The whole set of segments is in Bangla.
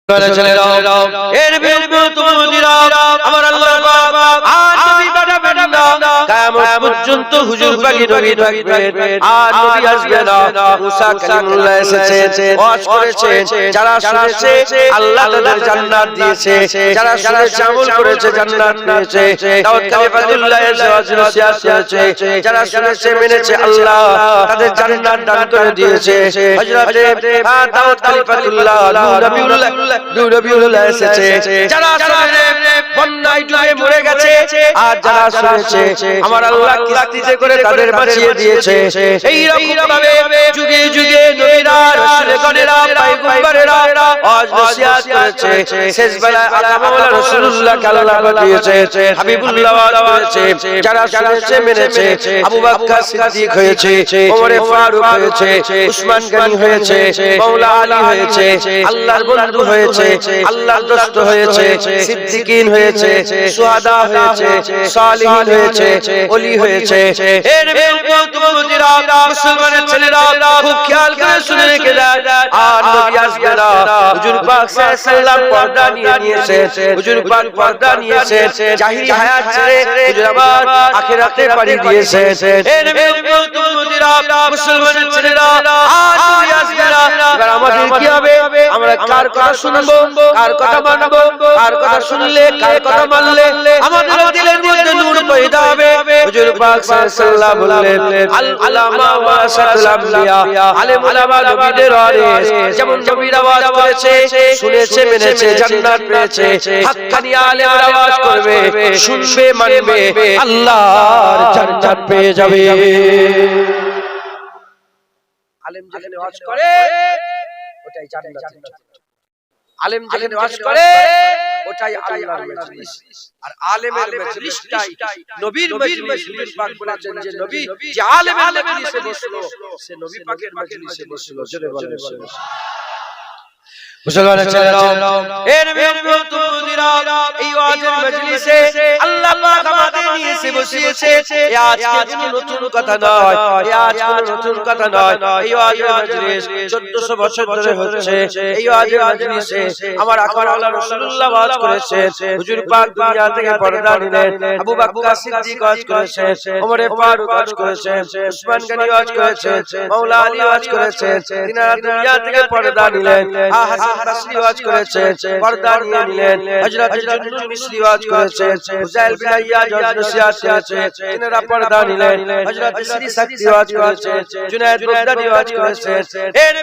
এর বিরুদ্ধে তোমরা আমার আল্লাহ পাক আর নবী পাঠাবেন না, কিয়ামত পর্যন্ত হুজুর পাকি নবী থাকবেন আর নবী আসবে না। মুসা কালিমুল্লাহ এসেছে, ওয়াজ করেছে, যারা শুনেছে আল্লাহ তাদের জান্নাত দিয়েছে, যারা শুনেছে আমল করেছে জান্নাত পেয়েছে। দাউদ কালিফাতুল্লাহ নসিহত করেছে, যারা শুনেছে মেনেছে আল্লাহ তাদের জান্নাত দান করে দিয়েছে। হযরতে দাউদ কালিফাতুল্লাহ নবীউল্লাহ এসেছে, যারা শুনে বন্যায় ডুবে মরে গেছে আর যারা শুনেছে আমার আল্লাহ কিস্তিতে করে তাদের বাঁচিয়ে দিয়েছে। এই রকম ভাবে যুগে যুগে নবীরা রাসূলগণেরা পয়গম্বরেরা ওয়াজ নসিহত করেছে। শেষ বেলায় আকা মাওলা রাসূলুল্লাহকে আল্লাহ পাঠিয়েছে, হাবিবুল্লাহ ওয়াজ করেছে, যারা শুনেছে মেনেছে। আবু বকর সিদ্দিক হয়েছে, ওমর ফারুক হয়েছে, উসমান গনি হয়েছে, মাওলা আলী হয়েছে, আল্লাহর বন্ধু হয়েছে, আল্লাহর দোস্ত হয়েছে, সিদ্দিকিন হয়েছে, শুহাদা হয়েছে, সালিহিন হয়েছে, ওলি হয়েছে। এর বিরুদ্ধে মুসলমানের ছেলেরা খুব খেয়াল করে শুনে রেখে যায়। আর নবী আসবে না, হুজুর পাক সাল্লাল্লাহু আলাইহি ওয়াসাল্লাম পর্দা নিয়েছে, হুজুর পাক পর্দা নিয়েছে, জাহিরি হায়াত ছেড়ে হুজুর আবার আখিরাতে পাড়ি দিয়েছে। এর বিরুদ্ধে মুসলমানের ছেলেরা আর নবী আসবে না। এবার আমাদের কি হবে? আমরা কার কথা শুনবো, কার কথা মানবো, কার কথা শুনলে, কার কথা মানলে আমাদের দিলের মধ্যে নূর পয়দা হবে। হুজুর পাক সাল্লাল্লাহু আলাইহি ওয়াসাল্লাম বললেন, আল উলামা ওয়ারাসাতুল আমবিয়া, আলেম উলামা নবীদের ওয়ারিস। যেমন নবীর আওয়াজ করেছে, শুনেছে মেনেছে, জান্নাত পেয়েছে। হাক্কানি আলেমরা আওয়াজ করবে, শুনবে মানবে, আল্লাহর জান্নাত পেয়ে যাবে। আলেম যেখানে ওয়াজ করে ওটাই জান্নাত, আলেম যেখানে ওয়াজ করে ওটাই আল্লাহর মজলিস। আর আলেমের মজলিসটাই নবীর মজলিস। হুজুর পাক বলেছেন যে নবী যে আলেমের মজলিসে বসলো সে নবী পাকের মজলিসে বসলো। জোরে বলেন মুসলমানের ছেলেরা, এর বিরুদ্ধে এই ওয়াজের মজলিসে আল্লাহ পাক আমাদের নিয়ে এসে বসিয়েছে। এই আজকে কোনো নতুন কথা নয়, এই আজ কোনো নতুন কথা নয়। এই ওয়াজের মজলিস 1400 বছর ধরে হচ্ছে। এই ওয়াজের মজলিসে আমার আকা মাওলা রাসূলুল্লাহ ওয়াজ করেছে, হুজুর পাক দুনিয়া থেকে পর্দা নিলেন, আবু বকর সিদ্দিক ওয়াজ করেছে, ওমর ফারুক ওয়াজ করেছে, উসমান গনি ওয়াজ করেছে, মাওলা আলী ওয়াজ করেছে, তিনারা দুনিয়া থেকে পর্দা নিলেন। হাসান বসরি ওয়াজ করেছে, পর্দা নিয়ে নিলেন। হযরত জুন্নুল মিসরি ওয়াজ করেছে, হুযাইল বিন আইয়াজ ওয়াজ নসিহত করেছে, তিনারা পর্দা নিলেন। হযরত শ্রী শক্তি ওয়াজ করেছে, জুনায়েদ বাগদাদি ওয়াজ করেছে। এর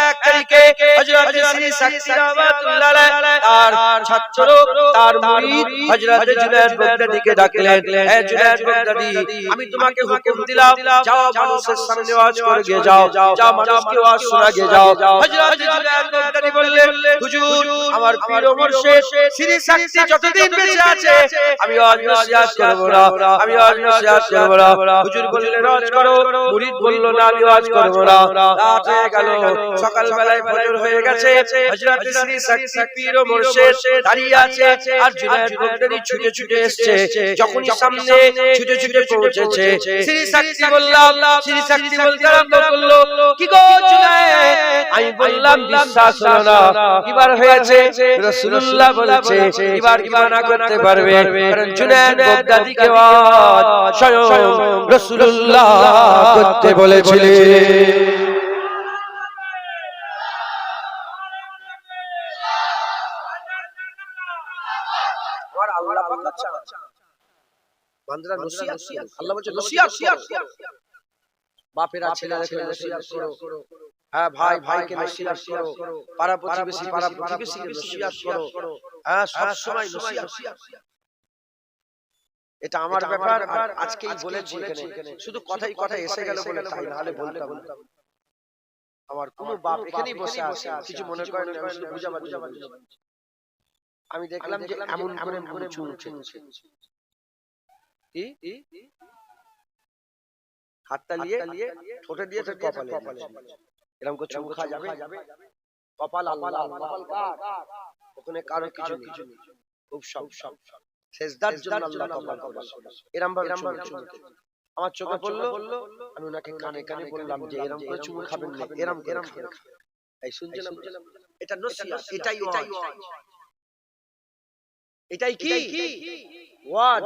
এক তারিখে হযরত শ্রী শক্তি রাহমাতুল্লাহ আলাইহি আর ছাত্র তার মুরিদ হযরত জুনায়েদ বাগদাদিকে ডাকলেন, এ জুনায়েদ বাগদাদি, আমি তোমাকে হুকুম দিলাম, যাও মানুষের সামনে ওয়াজ করে গিয়ে যাও, যাও মানুষকে ওয়াজ শোনা গিয়ে যাও। হযরত জুনায়েদ বাগদাদি বললেন, হুজুর আমার পীর ও মুর্শিদ শ্রী শক্তি যতদিন বেঁচে আছে আমি ওয়াজ নসিহত করব না, আমি ওয়াজ নসিহত করব না। হুজুর বললেন ওয়াজ করো, মুরিদ বলল না আমি ওয়াজ করব না। রাত হয়ে গেল, সকাল বেলায় ফজর হয়ে গেছে। হযরত শ্রী শক্তি পীর ও মুর্শিদ দাঁড়িয়ে আছে আর জুনায়েদ বাগদাদি ছুটে ছুটে এসেছে। যখনই সামনে ছুটে ছুটে পৌঁছেছে, শ্রী শক্তি বললাম, শ্রী শক্তি বলতে আরম্ভ করলো, কি গো জুনায়েদ, আমি বললাম বিশ্বাস হলো না, এবার হয়েছে রাসূলুল্লাহ বলেছে এবার কি মানা করতে পারবে? কারণ জুনায়েদ বাগদাদিকে ওয়াজ স্বয়ং রাসূলুল্লাহ করতে বলেছিলেন। আল্লাহ পাক আচ্ছা বান্দারা নসিহত, আল্লাহ বলেছে নসিহত করো, বাপেরা ছেলেদেরকে নসিহত করো, হ্যাঁ ভাই ভাইকে নসিহত করো, পাড়া প্রতিবেশীকে নসিহত করো, হ্যাঁ সব সময় নসিহত। এটা আমার ব্যাপার আর আজকেই বলেছি এখানে, শুধু কথাই কথাই এসে গেল বলে তাই, না হলে বলতাম। আমার কোনো বাপ এখানেই বসে আছে, কিছু মনে করেন না, আমি শুধু বুঝাবার জন্য। আমি দেখলাম যে এমন করে চুল উঠছে, হাতটা নিয়ে ঠোঁটে দিয়ে কপালে এরকম করে চুমু খাওয়া যাবে? কপাল আল্লাহ, কপাল কার? ওখানে কারো কিছু নেই, খুব সব সেজদার জন্য আল্লাহ কপাল করেছে। এরকম ভাবে চুমু আমার চোখে পড়লো, আমি ওনাকে কানে কানে বললাম যে এরকম করে চুমু খাবেন না, এরকম এই শুনছিলাম। এটা নসিহত, এটাই ওয়াজ, এটাই কি ওয়াজ।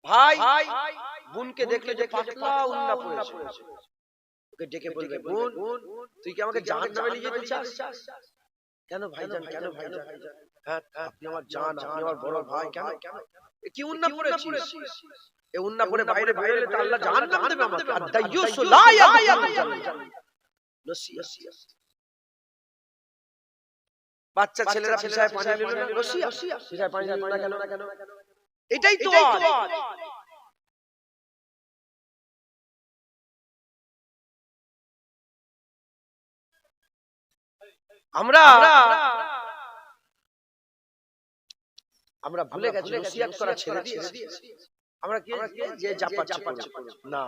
ভাই বোনকে দেখলে যে পাতলা উন্না পড়েছে, ওকে ডেকে বলবে, বোন তুই কি আমাকে জাহান্নামে নিয়ে যেতে চাস? কেন ভাইজান, কেন ভাইজান? হ্যাঁ আপনি আমার জান, আপনি আমার বড় ভাই, কেন কি উন্না পড়েছিস? এই উন্না পড়ে বাইরে বেরোলে তো আল্লাহ জাহান্নাম দেবে আমাকে। আদাইয়ুসু লা ইয়াদখুলুল নসিহত। বাচ্চা ছেলেরা পিছায় পানি নিল না, নসিহত। পিছায় পানি নিল না কেন? এটাই তো ওয়াজ। আমরা ভুলে গেছি নসিহত করা ছেড়ে দিয়েছি। আমরা কি যে যা পাচ্ছে না,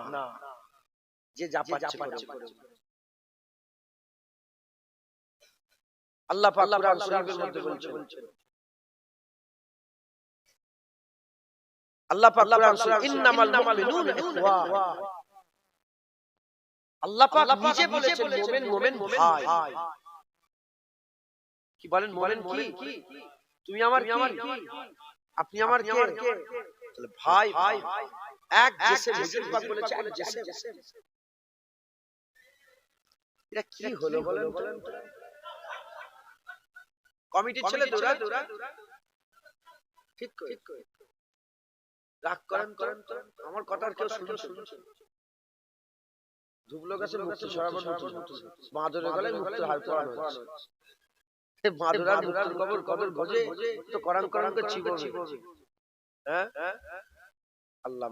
যে যা পাচ্ছে আল্লাহ পাক কুরআন শরীফের মধ্যে বলছেন, আল্লাহ পাক কুরআন শরীফ ইন্নামাল মুমিনুনা ইখওয়া, আল্লাহ পাক নিজে বলেছেন মুমিন ভাই। কি বলেন মুমিন কি? তুমি আমার কি, আপনি আমার কে? তাহলে ভাই এক জেসে, হুজুর পাক বলেছে এক জেসে। এটা কি হলো বলেন? কমিটির ছেলে দৌড়া ঠিক করে রাগ করেন তো, আমার কথা আর কেউ শুনছে? ধুবলো গাছে মুক্তি সরাবন মাদুরে গলে মুক্তি হাল পড়ানো হচ্ছে। মাদুরার মুক্তির কবর গজে তো কোরআন কে চিবোবে। হ্যাঁ আল্লাহ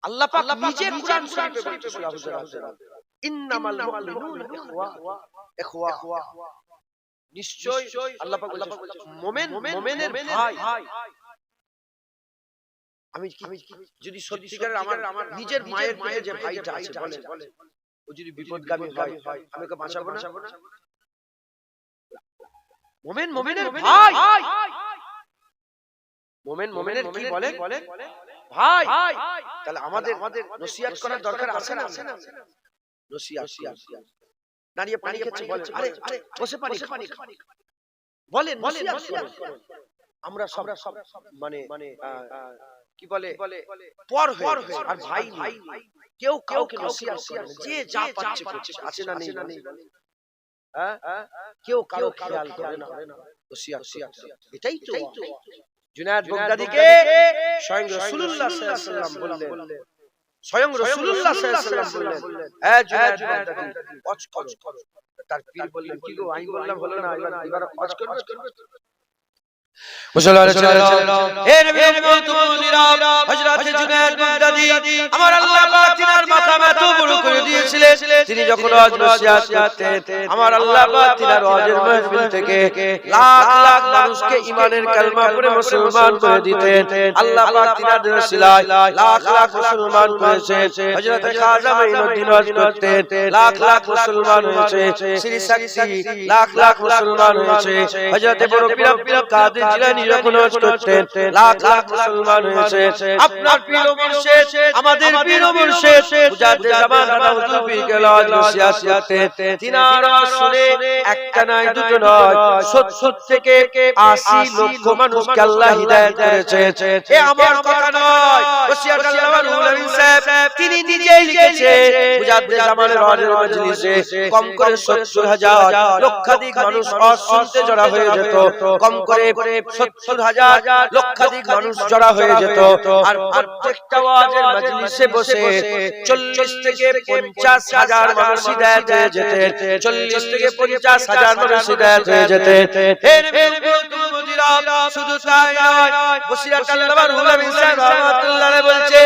আল্লাহ পাক নিজে কুরআন শরীফে বলছেন, সূরা হুজুরাত, ইন্নামাল মুমিনুনা ইখওয়া। নিশ্চয় আল্লাহ পাক বলছেন মুমিনের ভাই। আমি যদি সত্যিকারের আমার নিজের মায়ের পেটে যে ভাইটা আছে বলে, ও যদি বিপদগামী হয় আমি ওকে বাঁচাবো না? মুমিনের ভাই। মুমিনের কি বলে? ভাই। তাহলে আমাদের নসিহত করার দরকার আছে না? নসিহত দাঁড়িয়ে পানি খেতে বলে, আরে বসে পানি বলেন নসিহত। আমরা সব মানে কি বলে পর হয়ে, আর ভাই কেউ কাউকে নসিহত করে না, যে যা পাচ্ছে আছে না নেই, হ্যাঁ কেউ কারো খেয়াল করে না। নসিহত এটাই তো। জুনায়েদ বাগদাদীকে স্বয়ং রাসূলুল্লাহ সাল্লাল্লাহু আলাইহি ওয়াসাল্লাম বললেন, এ জুনায়েদ বাগদাদী ওয়াজ করো। তার পীর বললেন, কি গো আমি বললাম হলো না, এবার ওয়াজ করবে? হে নবী মুহাম্মদুরা হযরত জুনায়েদ বাগদাদী আমার আল্লাহ পাক তিনার মাকাম এত বড় করে দিয়েছিলেন, তিনি যখন ওয়াজ নসিহত করতেন আমার আল্লাহ পাক তিনার ওয়াজের মাহফিল থেকে লাখ লাখ মানুষকে ঈমানের কালেমা পড়ে মুসলমান করে দিতেন। আল্লাহ পাক তিনার ওসিলায় লাখ লাখ মুসলমান করেছেন। হযরত খাজা মাইনুদ্দিন ওয়াজ করতেন, লাখ লাখ মুসলমান হয়েছে। শ্রী সাক্ষী লাখ লাখ মুসলমান হয়েছে। হযরত বড় পীর কাদের জিলানী যখন ওয়াজ করতেন লাখ লাখ মুসলমান হয়েছে। আপনার পীর ও মুর্শিদ, আমাদের পীর ও মুর্শিদ মুজাদ্দিদ জামান দাদা হুজুর পীর কে ওয়াজ নসিহত করতেন। তিনার ওয়াজ শুনে একটা নয় দুটো নয় ৭০ থেকে ৮০ লক্ষ মানুষকে আল্লাহ হিদায়াত করেছে। এ আমার কথা নয়, ওসিয়াত আল্লামা রুহুল আমিন সাহেব তিনি নিজেই লিখেছেন মুজাদ্দিদ জামানের ওয়াজের মজলিসে কম করে ৭০,০০০ লক্ষাধিক মানুষ ওয়াজ শুনতে জড়া হয়ে যেত। কম করে ৭০,০০০ লক্ষাধিক মানুষ জড়া হয়ে যেত। আর প্রত্যেকটা ওয়াজের মজলিসে বসে ৪০ থেকে ৫০,০০০ মানুষ হিদায়াত হয়ে যেতেন। ৪০ থেকে ৫০,০০০ মানুষ হিদায়াত হয়ে যেতেন। হে নবী মুহাম্মদুরা শুধু তাই নয়, বসিরাত আল্লামা রুহুল আমিন সাহেব রাহমাতুল্লাহ আলাইহি বলছে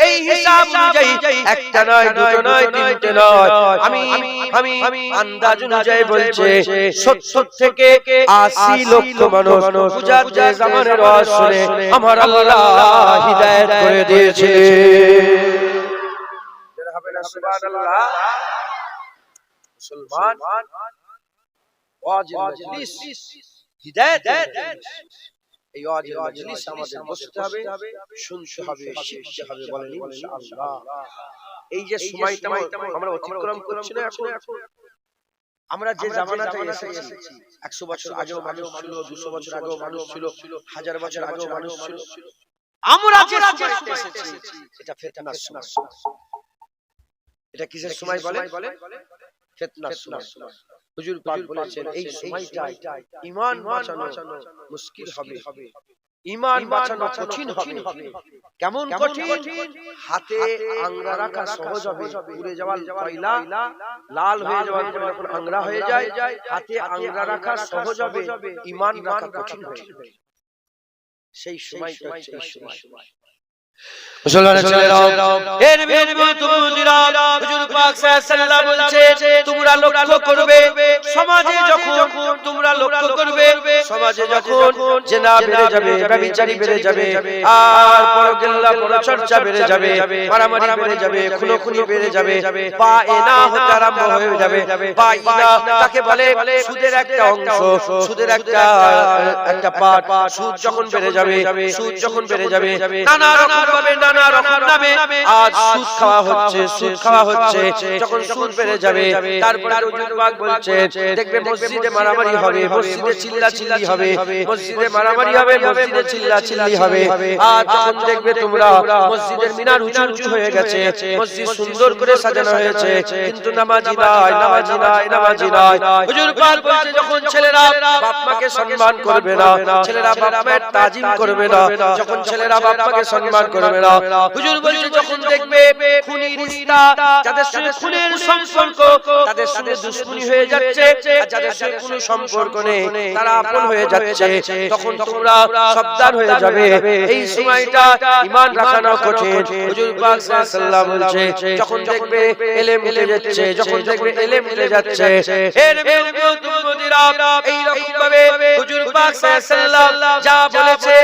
এই হিসাব অনুযায়ী একটা নয় দুটো নয় তিনটে নয়, আমি আন্দাজ অনুযায়ী বলছে ৭০ থেকে ৮০ লক্ষ মানুষ মুজাদ্দিদ জামানের ওয়াজ শুনে আমার আল্লাহ হিদায়াত করে দিয়েছে। সুবহানাল্লাহ। মুসলমান ওয়াজের মজলিস হিদায়াত, এই ওয়াজের মজলিস আমাদের বসতে হবে, শুনতে হবে, শিখতে হবে। বলেন ইনশাআল্লাহ। এই যে সময়টা আমরা অতিক্রম করছি না এখন, আমরা যে জামানাতে এসেছি 100 বছর আগেও মানুষ ছিল, 200 বছর আগেও মানুষ ছিল, 1000 বছর আগেও মানুষ ছিল। আমরা যে সময়তে এসেছি এটা ফিতনার সময়। এটা কিসের সময় বলে? ফিতনার সময়। হুজুর পাক বলেছেন এই সময়টায় ঈমান বাঁচানো মুশকিল হবে, ঈমান বাঁচানো কঠিন হবে। কেমন কঠিন? হাতে আঙ্গরা রাখা সহজ হবে, পুড়ে যাওয়ার কয়লা লাল হয়ে যাওয়ার পর যখন আঙ্গরা হয়ে যায়, হাতে আঙ্গরা রাখা সহজ হবে, ঈমান রাখা কঠিন হয়ে যাবে। সেই সময়টা হচ্ছে এই সময়। মুসলমানের ছেলেরা, এর বিরুদ্ধে হুজুর পাক সাল্লাল্লাহু আলাইহি ওয়াসাল্লাম বলছে তোমরা লক্ষ্য করবে সমাজে যখন তোমরা লক্ষ্য করবে সমাজে যখন জিনা বেড়ে যাবে, ব্যভিচারী বেড়ে যাবে, আর পরগিল্লা পরচর্চা বেড়ে যাবে, মারামারি বেড়ে যাবে, খুনোখুনি বেড়ে যাবে, বায়না হতে আরম্ভ হয়ে যাবে। বায়না তাকে বলে সুদের একটা অংশ, সুদের একটা পার্ট। সুদ যখন বেড়ে যাবে, সুদ যখন বেড়ে যাবে, নানা রকম ভাবে নানা রকম নামে আজ সুদ খাওয়া হচ্ছে, সুদ খাওয়া হচ্ছে। যখন সুদ বেড়ে যাবে তারপরে হুজুর পাক বলছে দেখবে মসজিদে মারামারি হবে, মসজিদে চিল্লাচিল্লি হবে, মসজিদে মারামারি হবে, মসজিদে চিল্লাচিল্লি হবে। আর যখন দেখবে তোমরা মসজিদের মিনার উঁচু উঁচু হয়ে গেছে, মসজিদ সুন্দর করে সাজানো হয়েছে, কিন্তু নামাজি নাই, নামাজি নাই, নামাজি নাই। হুজুর পাক বলছে যখন ছেলেরা বাপ মাকে সম্মান করবে না, ছেলেরা বাপ মায়ের তাজিম করবে না, যখন ছেলেরা বাপ মাকে সম্মান করবে না, হুজুর বলছে যখন দেখবে খুনি রিশতা, যাদের সঙ্গে খুনের সম্পর্ক তাদের সঙ্গে দুশমনি হয়ে যাচ্ছে, আর যাদের সঙ্গে কোনো সম্পর্ক নেই তারা আপন হয়ে যাচ্ছে, তখন তোমরা সাবধান হয়ে যাবে। এই সময়টা ঈমান রাখানো কঠিন। হুজুর পাক সাল্লাল্লাহু আলাইহি ওয়াসাল্লাম বলছে যখন দেখবে ইলম উঠে যাচ্ছে, যখন দেখবে ইলম উঠে যাচ্ছে, এর বিরুদ্ধে এই রকম ভাবে হুজুর পাক সাল্লাল্লাহু আলাইহি ওয়াসাল্লাম যা বলেছে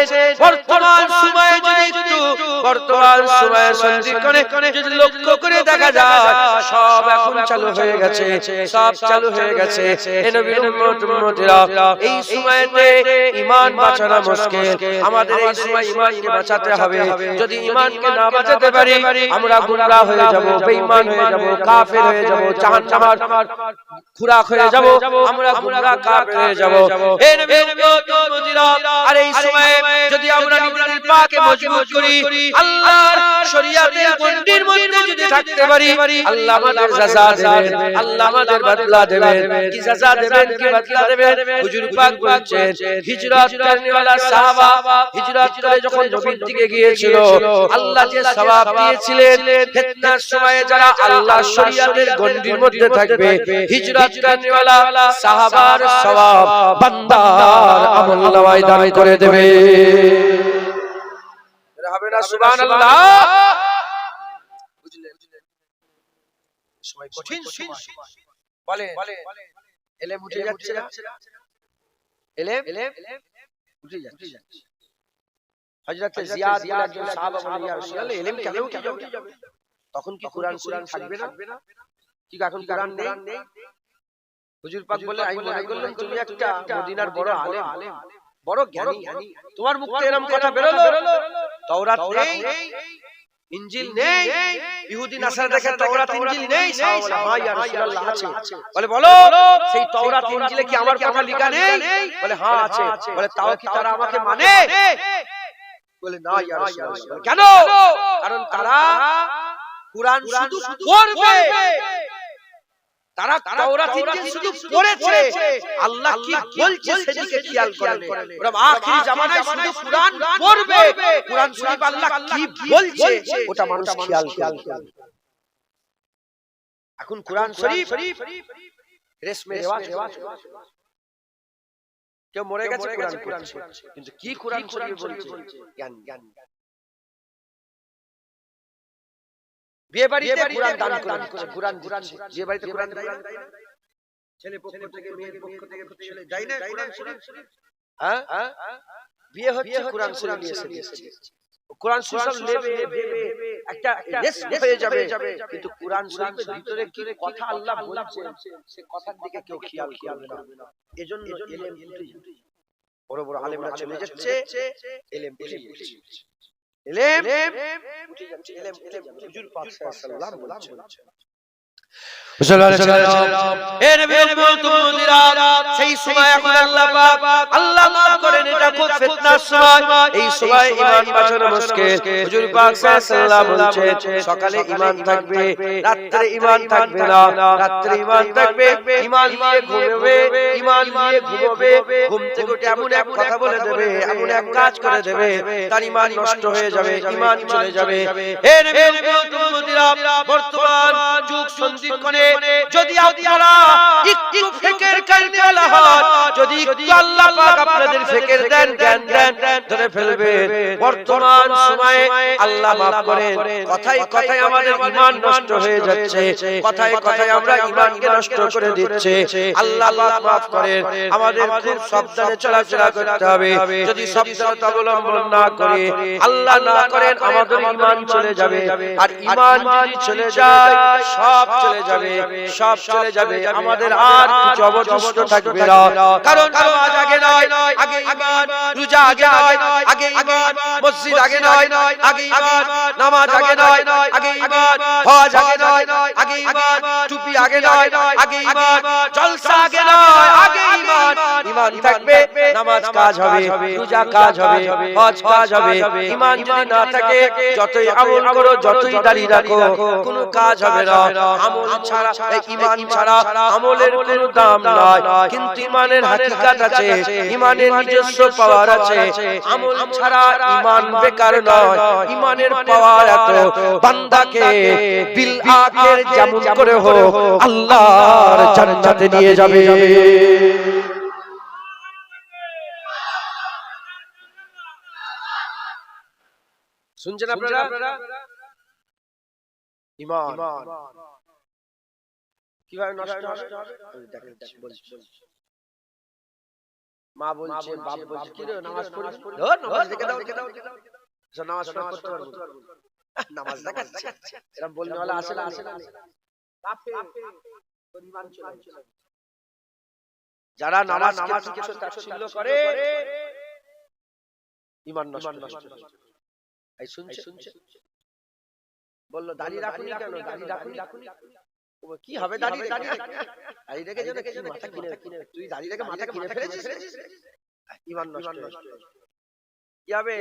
বর্তমান সময়ে যদি একটু বর্তমান সময়ের সন্ধিক্ষণে যদি লক্ষ্য করে দেখা যায় সব এখন চালু হয়ে গেছে, সব চালু হয়ে গেছে। এ নবীর উম্মতেরা এই সময়েতে ঈমান বাঁচানো মুশকিল। আমাদের এই সময় ঈমানকে বাঁচাতে হবে। যদি ঈমানকে না বাঁচাতে পারি আমরা গুমরাহ হয়ে যাব, বেঈমান হয়ে যাব, কাফের হয়ে যাব, জাহান্নামের খুরাক হয়ে যাব, আমরা গুমরাহ কাফের হয়ে যাব। এ নবীর উম্মতেরা আর এই সময়ে যদি আমরা নিজেদের পাকে মজবুত করি, আল্লাহর শরীয়তের গণ্ডির মধ্যে যদি থাকতে পারি, আল্লাহ আমাদের সাজা দেবেন, আল্লাহ আমাদের বদলা দেবেন। কি সাজা দেবেন, কি বদলা দেবেন? হুজুর পাক বলছেন হিজরত করনেওয়ালা সাহাবা হিজরত করে যখন নবীর দিকে গিয়েছিল, আল্লাহ যে সওয়াব দিয়েছিলেন, ফিতনার সময়ে যারা আল্লাহর শরীয়তের গণ্ডির মধ্যে থাকবে, হিজরত করনেওয়ালা সাহাবার সওয়াব বান্দার আমলনামায় দান করে দেবে। হবে না? সুবহানাল্লাহ। বুঝলেন? সময় কঠিন বলে ইলম উঠে যাচ্ছে না, ইলম উঠে যাচ্ছে। হযরত জিয়াদ বলে একজন সাহাবা বলে ইয়া রাসূলুল্লাহ ইলম কেন উঠে যাবে? তখন কি কোরআন থাকবে না? কি এখন কোরআন নেই? হুজুর পাক বলে আমি মনে করলাম তুমি একটা মদিনার বড় আলেম, বড় জ্ঞানী, তোমার মুখ থেকে এরকম কথা বেরোলো। তাওরাত নেই, ইনজিল নেই, ইহুদি নাসারা দেখে তাওরাত ইনজিল নেই, সাহাবা বলে হ্যাঁ ইয়া রাসূলুল্লাহ আছে। বলে বলো সেই তাওরাত ইনজিলে কি আমার কথা লেখা নেই? বলে হ্যাঁ আছে। বলে তাও কি তারা আমাকে মানে? বলে না ইয়া রাসূলুল্লাহ। কেন? কারণ তারা কুরআন শুধু পড়বে, তারা তাওরাত ইনজিল শুধু পড়েছে, আল্লাহ কি বলছে সেদিকে খেয়াল করে না। ওরা আখিরি জামানায় শুধু কুরআন পড়বে, কুরআন শরীফ আল্লাহ কি বলছে ওটা মানুষ খেয়াল করবে। এখন কুরআন শরীফ রেশমে রেওয়াজ, কেউ মরে গেছে কুরআন পড়ছে, কিন্তু কি কুরআন শরীফ বলছে জ্ঞান। বিয়ে বাড়িতে কুরআন দান করে, কুরআন বিয়ে বাড়িতে কুরআন দেয় না, ছেলে পক্ষ থেকে মেয়ে পক্ষ থেকে ছেলে দেয় না কুরআন শরীফ। হ্যাঁ বিয়ে হচ্ছে কুরআন শরীফ দিয়েছে, কুরআন শরীফ নেবে একটা রেস হয়ে যাবে, কিন্তু কুরআন শরীফের ভিতরে কি কথা আল্লাহ বলেছেন সে কথার দিকে কেউ খেয়াল করবে না। এজন্য ইলম উঠে যাচ্ছে, বড় বড় আলেমরা চলে যাচ্ছে, ইলম উঠে যাচ্ছে। ইলম উঠে যাচ্ছে, ইলম উঠে যাচ্ছে। হুজুর পাক সাল্লাল্লাহু আলাইহি ওয়াসাল্লাম বলছেন, সেই সময় এখন আল্লাহ মাফ করেন, এটা খুব ফিতনার সময়। এই সময় ঈমান বাঁচানো মুশকিল। হুজুর পাক সাল্লাল্লাহু বলছেন, সকালে ঈমান থাকবে, রাত্রে ঈমান থাকবে না। রাত্রে ঈমান থাকবে, ঈমান নিয়ে ঘুমাবে, ঈমান নিয়ে ঘুমাবে। ঘুম থেকে উঠে এমন এক কথা বলে দেবে, এমন এক কাজ করে দেবে, তার ঈমান নষ্ট হয়ে যাবে, ঈমান চলে যাবে। হে নবী উম্মতিরা, বর্তমান যুগ সন্ধিক্ষণে যদি আপনারা একটু ফিকির করতে লাহাত, যদি একটু আল্লাহ পাক আপনাদের ফিকির দেন, জ্ঞান দেন, ধরে ফেলবেন। বর্তমান সময়ে আল্লাহ মাফ করেন, কথায় কথায় আমাদের ঈমান নষ্ট হয়ে যাচ্ছে, কথায় কথায় আমরা ঈমানকে নষ্ট করে দিচ্ছে। আল্লাহ পাক মাফ করেন, আমাদের খুব সাবধানে চলাফেরা করতে হবে। যদি সাবধানতা অবলম্বন না করি, আল্লাহ না করেন, আমাদের ঈমান চলে যাবে। আর ঈমান যদি চলে যায়, সব চলে যাবে, সব চলে যাবে, আমাদের আর কিছু অবশিষ্ট থাকবে না। কারণ নামাজ আগে নয়, আগে ঈমান। রোজা আগে নয়, আগে ঈমান। মসজিদ আগে নয়, আগে ঈমান। নামাজ আগে নয়, আগে ঈমান। হজ আগে নয়, আগে ঈমান। টুপি আগে নয়, আগে ঈমান। জলসা আগে নয়, আগে ঈমান। ঈমান থাকবে, নামাজ কাজ হবে, রোজা কাজ হবে, হজ কাজ হবে। ঈমান যদি না থাকে, যতই আমল করো, যতই দাঁড়িয়ে রাখো, কোনো কাজ হবে না। আমল ছাড়া, ঈমান ছাড়া আমলের কোনো দাম নাই। কিন্তু ঈমানের হাকিকাত আছে, ঈমানের নিজস্ব পাওয়ার আছে। আমল ছাড়া ঈমান বেকার নয়। ঈমানের পাওয়ার এত, বান্দাকে বিল আখির যেমন করে হোক আল্লাহর জান্নাতে নিয়ে যাবে। শুনছেন আপনারা? ঈমান কিভাবে নষ্ট হবে? মা বলছে, বাপ বলছে, কি রে নামাজ পড়বি? নামাজ দেখে দাও, নামাজ পড়তে পারবো, নামাজ দেখাচ্ছে, এরকম বলনে वाला আসে না, যারা নামাজকে তাচ্ছিল্য করে, ঈমান নষ্ট। এই শুনছে, বললো দাড়ি রাখুনি কেন, দাড়ি রাখুনি, কি হবে দাড়ি রেখে যেন কি মাথা কিনে, তুই দাড়ি রেখে মাথা কিনে ফেলেছিস, ঈমান নষ্ট। কি হবে?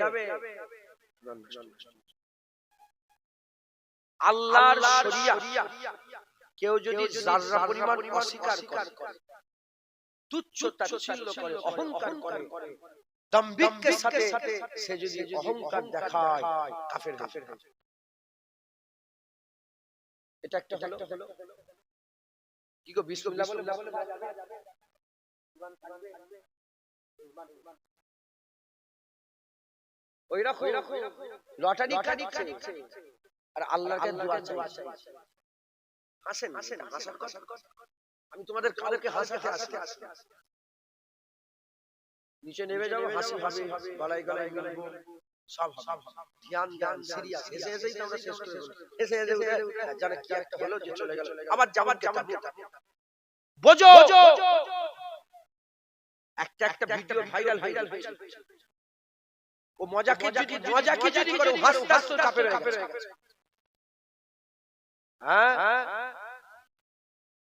আল্লাহর শরিয়া কেউ যদি যারা পরিমাণ অস্বীকার করে, তুচ্ছ তাচ্ছিল্য করে, অহংকার করে, দাম্ভিকের সাথে সে যদি অহংকার দেখায়, কাফের হয়ে যায়। এটা একটা হলো কি গো, বিসমিল্লাহ বলে ওই রকম লটারি কাটছে আর আল্লাহকে দোয়া চাইছে। হাসেন, হাসার কথা আমি তোমাদের কাউকে হাসাতে আসছি, নিচে নেমে যাবো, হাসি গলায় মিলবো, সব ধ্যান সিরিয়াস, এসেই তো আমরা শেষ করে দেব। এসে জানে কি একটা হলো, যে চলে গেল, আবার যাবার বোঝো একটা ভিডিও ভাইরাল হয়েছে, ও মজাকে যদি করে হাসতে হাসতে কাফের হয়ে গেছে। হ্যাঁ,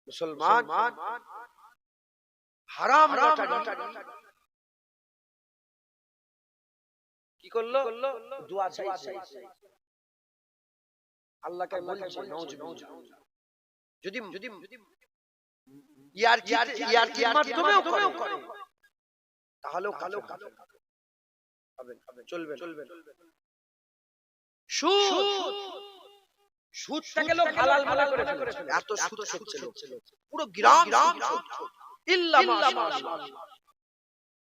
মুসলমান হারাম লটারি কি করলো, দোয়া চাইছে, আল্লাহকে বলছে নাউজুবিল্লাহ। যদি ইয়ার মাধ্যমেও করে, তাহলেও কালো চলবে। সুদটাকে লোক হালাল করে ফেলেছে, এত সুদ ছিল পুরো গ্রাম ইল্লা মাশাআল্লাহ,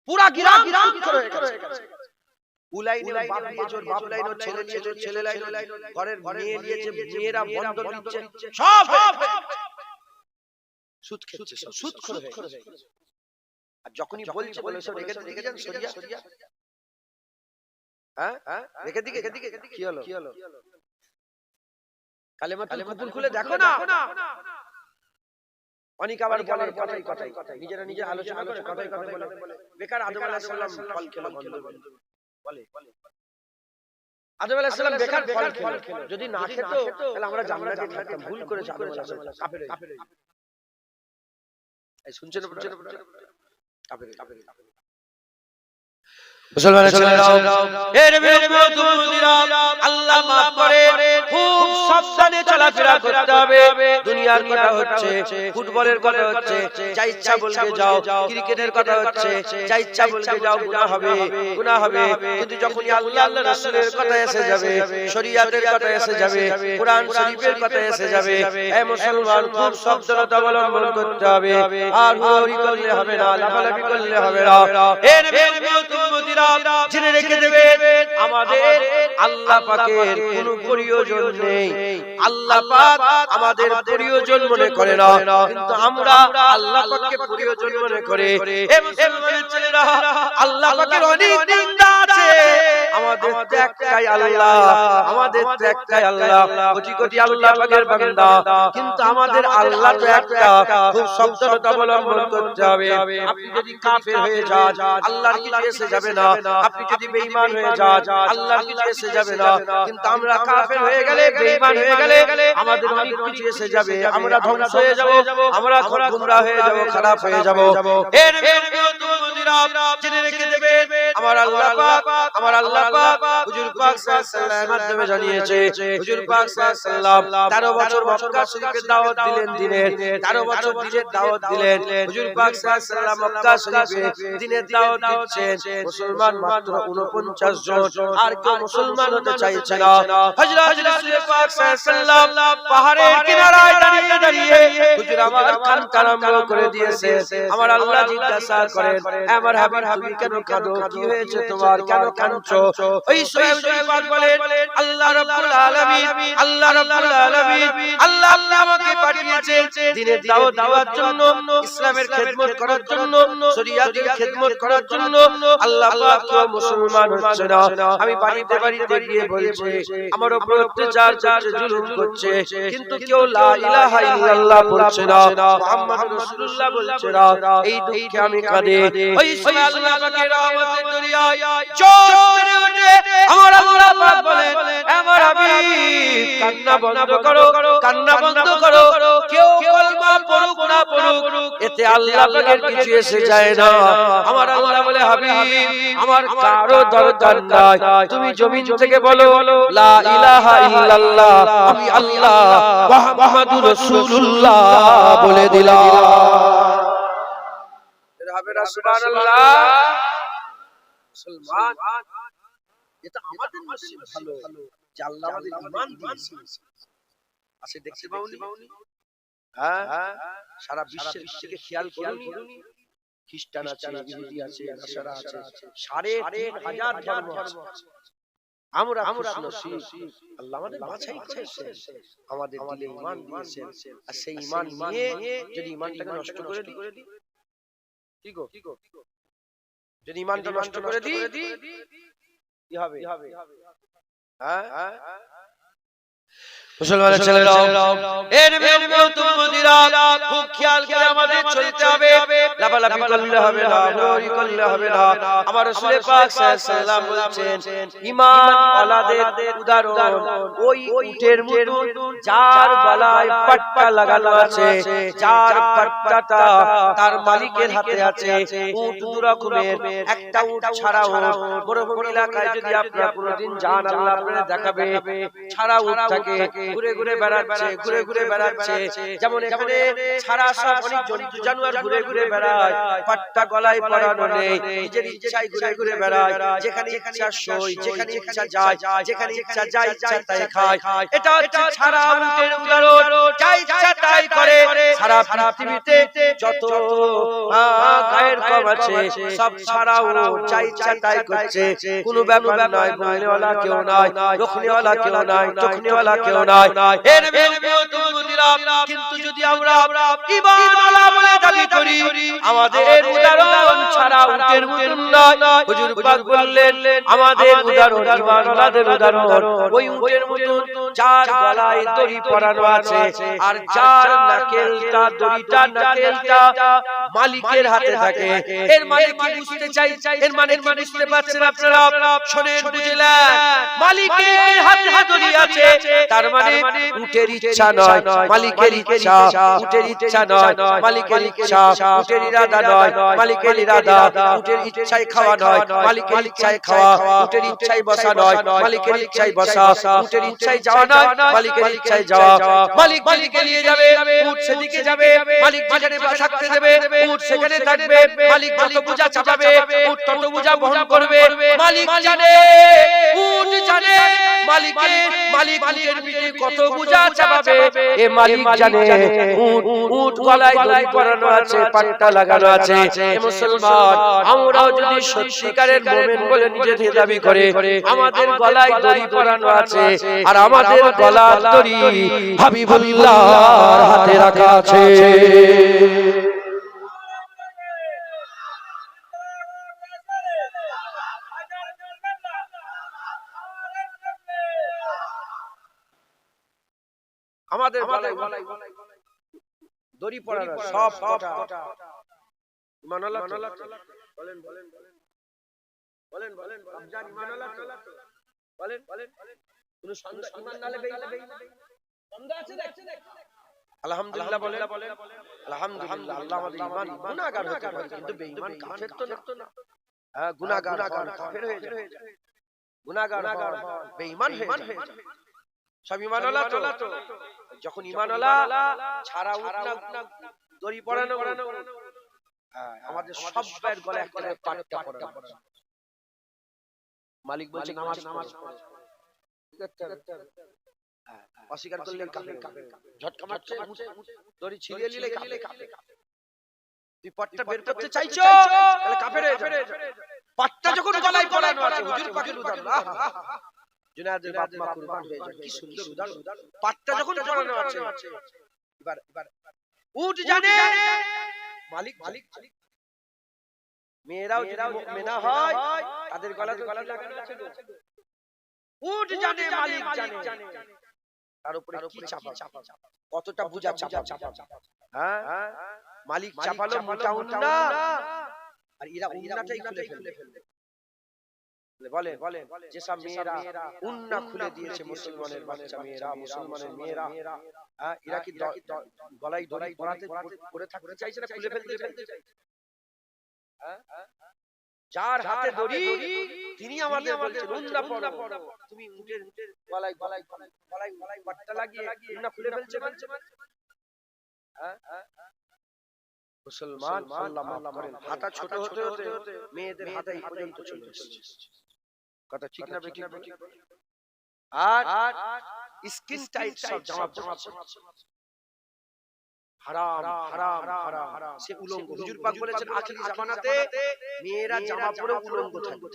পুরো গ্রাম সুদ হয়ে গেছে। উলাইনের বাপ নিয়েছে, বাপ লাইনের ছেলে নিয়েছে, ছেলে লাইনের ঘরের মেয়ে নিয়েছে, মেয়েরা বন্ধক দিচ্ছে, সব সুদ খেচ্ছে, সুদ করে হয়ে গেছে। আর যখনই বলছে সব রেখে যান সরিয়া, হ্যাঁ রেখে দিকে কি হলো, কালেমা কবুল খুলে দেখো না। অনেক আবার বলে কথাই নিজেরা নিজে আলোচনা করে কথাই বলে, বেকার আদম আলাইহিস সালাম ফল খেলো বলে। আদম আলাইহিস সালাম বেকার ফল খেলো, যদি না খেত তাহলে আমরা জান্নাতে থাকতাম। ভুল করেছে আদম আলাইহিস সালাম, কাফের হয়ে। এই শুনছেন আপনারা? কাফের হয়ে। মুসলমানের ছেলেরাও, এ নবীর উম্মত উম্মতিরা, আল্লাহ মাফ করে, খুব সাবধানে চলাফেরা করতে হবে। দুনিয়ার কথা হচ্ছে, ফুটবলের কথা হচ্ছে, যা ইচ্ছা বলবে যাও, ক্রিকেটের কথা হচ্ছে, যা ইচ্ছা বলবে যাও, গুনাহ হবে, গুনাহ হবে। কিন্তু যখনই আল্লাহ আল্লাহ রাসূলের কথা এসে যাবে, শরীয়তের কথা এসে যাবে, কোরআন শরীফের কথা এসে যাবে, এ মুসলমান খুব সাবধানতা অবলম্বন করতে হবে। আর হুড়োহুড়ি করলে হবে না, লাফালাফি করলে হবে না। এ নবীর উম্মত উম্মতিরা, জেনে রেখে দেবেন, আমাদের আল্লাহ পাকের কোনো প্রয়োজন নেই। আল্লাহ পাক আমাদের প্রয়োজন মনে করে না, কিন্তু আমরা আল্লাহ পাককে প্রয়োজন মনে করে। হে মুসলমানের ছেলেরা, আল্লাহ পাকের অনেক নিন্দা আছে, আমাদের তো একটাই আল্লাহ, আমাদের তো একটাই আল্লাহ, কোটি কোটি আল্লাহ পাকের বান্দা, কিন্তু আমাদের আল্লাহ তো একটা। খুব সাবধানতা অবলম্বন করতে হবে। আপনি যদি কাফের হয়ে যান, আল্লাহর কিছু এসে যাবে না। আপনি যদি বেঈমান হয়ে যান, আল্লাহর কিছু এসে যাবে না। কিন্তু আমরা কাফের হয়ে গেলে, বেঈমান হয়ে গেলে, আমাদের অনেক কিছু এসে যাবে। আমরা ধ্বংস হয়ে যাব, আমরা গোমরাহ হয়ে যাব, খারাপ হয়ে যাব। এ নবীর উম্মত উম্মতিরা, জেনে রেখে দেবেন, আমার আল্লাহ পাক, আমার আল্লাহ পাক হুজুর পাক সাল্লাল্লাহু আলাইহি ওয়াসাল্লামের মাধ্যমে জানিয়েছে। হুজুর পাক সাল্লাল্লাহু আলাইহি ওয়াসাল্লাম 13 বছর মক্কা শরীফে দাওয়াত দিলেন, দিনের 13 বছর দিনের দাওয়াত দিলেন। হুজুর পাক সাল্লাল্লাহু আলাইহি ওয়াসাল্লাম মক্কা শরীফে দিনের দাওয়াত দিচ্ছেন, মুসলমান মাত্র 49 জন, আর কেউ মুসলমান হতে চাইছে না। হযরত রাসূল পাক সাল্লাল্লাহু আলাইহি ওয়াসাল্লাম পাহাড়ের কিনারায় দাঁড়িয়ে দাঁড়িয়ে হুজুর আমার কানটা আরম্ভ করে দিয়েছে। আমার আল্লাহ জিজ্ঞাসা করেন, আমার হাবিব তুমি কেন কাঁদো, কি হয়েছে তোমার, কেন কাঁদছো? ওই সূরা পাক বলেন, আল্লাহ রাব্বুল আলামিন, আল্লাহ রাব্বুল আলামিন, আল্লাহ আমাকে পাঠিয়েছেন দিনের দাওয়াত দেওয়ার জন্য, ইসলামের খেদমত করার জন্য, শরীয়তের খেদমত করার জন্য। আল্লাহ পাক তো মুসলমান হচ্ছে না, আমি বাড়িতে বাড়িতে গিয়ে বলছি আমার উপর অত্যাচার করছে, জুলুম করছে, কিন্তু কেউ লা ইলাহা ইল্লাল্লাহ বলছে না, মুহাম্মদ রাসূলুল্লাহ বলছে না। এই দুঃখে আমি কাঁদি। ওই সময় আল্লাহ পাকের রহমতের দরিয়ায় জোরে উঠে আমার আল্লাহ পাক বলেন, আমার হাবিব কান্না বন্ধ করো, কান্না বন্ধ করো। কেউ কলমা পড়ুক না পড়ুক, এতে আল্লাহ পাকের কিছু এসে যায় না। আমার আল্লাহ বলে, হাবিব আমার কারো দরকার নাই, তুমি জমিন থেকে বলো লা ইলাহা ইল্লাল্লাহ, আমি আল্লাহ মুহাম্মাদুর রাসূলুল্লাহ বলে দিলাম। হবে না সুবহানাল্লাহ। মুসলমান, এটা আমাদের নসিব ভালো যে আল্লাহ আমাদের ঈমান দিয়েছে। আসে দেখতে পাওনি? হ্যাঁ, সারা বিশ্বকে খেয়াল করুন, খ্রিস্টান আছে, ইহুদি আছে, নাসারা আছে, ৩,৫০০ ধর্ম আছে। আমরা নসিব, আল্লাহ আমাদের বাছাই করেছেন, আমাদের দিলে ঈমান দিয়েছেন। আর সেই ঈমান নিয়ে যদি ঈমানটাকে নষ্ট করে দিই, কি গো, যদি ঈমানটা নষ্ট করে দিই কি হবে? হ্যাঁ, মুসলমানের ছেলেরাও, এ নবীর উম্মত উম্মতিরা, খুব খেয়াল করে আমাদের চলতে হবে। লাফালাফি করলে হবে না, হুড়োহুড়ি করলে হবে না। আমার রাসূল পাক সাল্লাল্লাহু আলাইহি ওয়াসাল্লাম বলছেন, ঈমান ওয়ালাদের উদাহরণ ওই উটের মতো যার গলায় পাট্টা লাগানো আছে, যার পাট্টাটা তার মালিকের হাতে আছে। উট দু রকমের, একটা উট ছাড়া উট। মরুভূমি এলাকায় যদি আপনারা কোনোদিন যান, আল্লাহ আপনাদের দেখাবে ছাড়া উট থাকে, ঘুরে ঘুরে বেড়াচ্ছে, ঘুরে ঘুরে বেড়াচ্ছে। যেমন এখানে ছাড়া সব অনেক জন্তু জানোয়ার ঘুরে ঘুরে বেড়ায়, পাট্টা গলায় পরানো নেই, নিজের ইচ্ছায় ঘুরে ঘুরে বেড়ায়, যেখানে ইচ্ছা শোয়, যেখানে ইচ্ছা যায়, যেখানে ইচ্ছা যায় ইচ্ছা তাই খায়। এটা হচ্ছে ছাড়া উটের উদাহরণ, যা ইচ্ছা তাই করে। সারা পৃথিবীতে যত গায়ের কম আছে সব ছাড়া উট, যা ইচ্ছা তাই করছে, কোনো ব্যাপার নয়। বলনেওয়ালা কেউ নাই, রোখনেওয়ালা কেউ নাই, চোখনেওয়ালা কেউ নাই। হে নবীর উম্মত উম্মতিরা, কিন্তু যদি আমরা ঈমানওয়ালা বলে দাবি করি, আমাদের উদাহরণ ছাড়া উটের মতন নয়। হুজুর পাক বললেন, আমাদের উদাহরণ ঈমানওয়ালাদের উদাহরণ ওই উটের মতন যার গলায় দড়ি পরানো আছে, আর যার নাকেলটা, দড়িটা নাকেলটা মালিকের হাতে থাকে। এর মানে কি বুঝতে চাই, এর মানে কি বুঝতে পারছেন আপনারা? শোনেন, বুঝলেন? মালিকের হাতে দড়ি আছে, তার মানে উটের ইচ্ছা নয়, মালিকের ইচ্ছা। উটের ইচ্ছা নয়, মালিকের ইচ্ছা। উটের ইরাদা নয়, মালিকের ইরাদা। উটের ইচ্ছায় খাওয়া নয়, মালিকের ইচ্ছায় খাওয়া। উটের ইচ্ছায় বসা নয়, মালিকের ইচ্ছায় বসা। উটের ইচ্ছায় যাওয়া নয়, মালিকের ইচ্ছায় যাওয়া। মালিক যেদিকে নিয়ে যাবে উট সেদিকে যাবে, মালিক যেখানে থাকতে দেবে উট সেখানে থাকবে, মালিক যত বোঝা চাপাবে উট তত বোঝা বহন করবে। মালিক জানে, উট জানে মালিক উটের পিঠে কত বোঝা চাপাবে, এ মালিক জানে। উট গলায় দড়ি পরানো আছে, পাট্টা লাগানো আছে। এ মুসলমান, আমরাও যদি সত্যিকারের মুমিন বলে নিজেদের দাবি করে, আমাদের গলায় দড়ি পরানো আছে, আর আমাদের গলার দড়ি হাবিবুল্লাহর হাতে রাখা আছে। আমাদের গলায় দড়ি পরানো সব কথা ইমানাল্লাহ। বলেন বলেন বলেন বলেন রমজান ইমানাল্লাহ বলেন বলেন। কোন সন্দেহ ঈমান নালে সন্দেহ আছে? আলহামদুলিল্লাহ বলেন আলহামদুলিল্লাহ। আল্লাহ আমাদের ঈমান গুনাহগার হতে পারে, কিন্তু বেঈমান কাফের তো না। হ্যাঁ, গুনাহগার কাফের হয়ে যায়, গুনাহগার বেঈমান হয়ে যায়। সব ঈমানওয়ালা তো। যখন ঈমানওয়ালা ছাড়া উঠ না দড়ি পরানো, হ্যাঁ, আমাদের সবার গলে একটা পাট্টা পরানো। মালিক বলছে নামাজ অস্বীকার করলে কাফের, ঝটকা মারছে, দড়ি ছিঁড়িয়ে নিলে কাফের। তুই পাট্টা বের করতে চাইছো, তাহলে কাফের হয়ে যাবে। পাট্টা যখন গলায় পরানো আছে, হুজুর পাকের উদাহরণ, জুনায়েদের বাপ মা কুরবান হয়ে যায়, কি সুন্দর উদাহরণ। পাট্টা যখন পরানো আছে, এবার উট জানে মালিক। মেয়েরাও যদি মুমিনা হয়, তাদের গলায় লাগানো আছে। উট জানে মালিক জানে, তার উপরে কি চাপা, কতটা বুঝা চাপা। হ্যাঁ, মালিক চাপালো মোটা উন্না, আর এরা উন্নাটাই খুলে ফেলবে। বলে যেসব মেয়েরা উন্না খুলে দিয়েছে, মুসলমানের বাচ্চা মেয়েরা, মুসলমানের মেয়েরা, এরা কি গলায় দড়ি পরে থাকতে চাইছে না খুলে ফেলতে চাইছে? যার হাতে দড়ি তিনি আমাদের বলছেন উন্না পড়ো। তুমি উটের গলায় পাট্টা লাগিয়ে উন্না খুলে ফেলছে। মুসলমান, আল্লাহ মাফ করেন, হাতা ছোট হতে হতে মেয়েদের হাতে এই পর্যন্ত চলে এসেছে। কথা ঠিক না বেঠিক? আর স্কিন টাইট সব জামা হারাম হারাম হারাম, সে উলঙ্গ। হুজুর পাক বলেছেন আখিরি জামানাতে মেয়েরা জামা পরে উলঙ্গ থাকবে।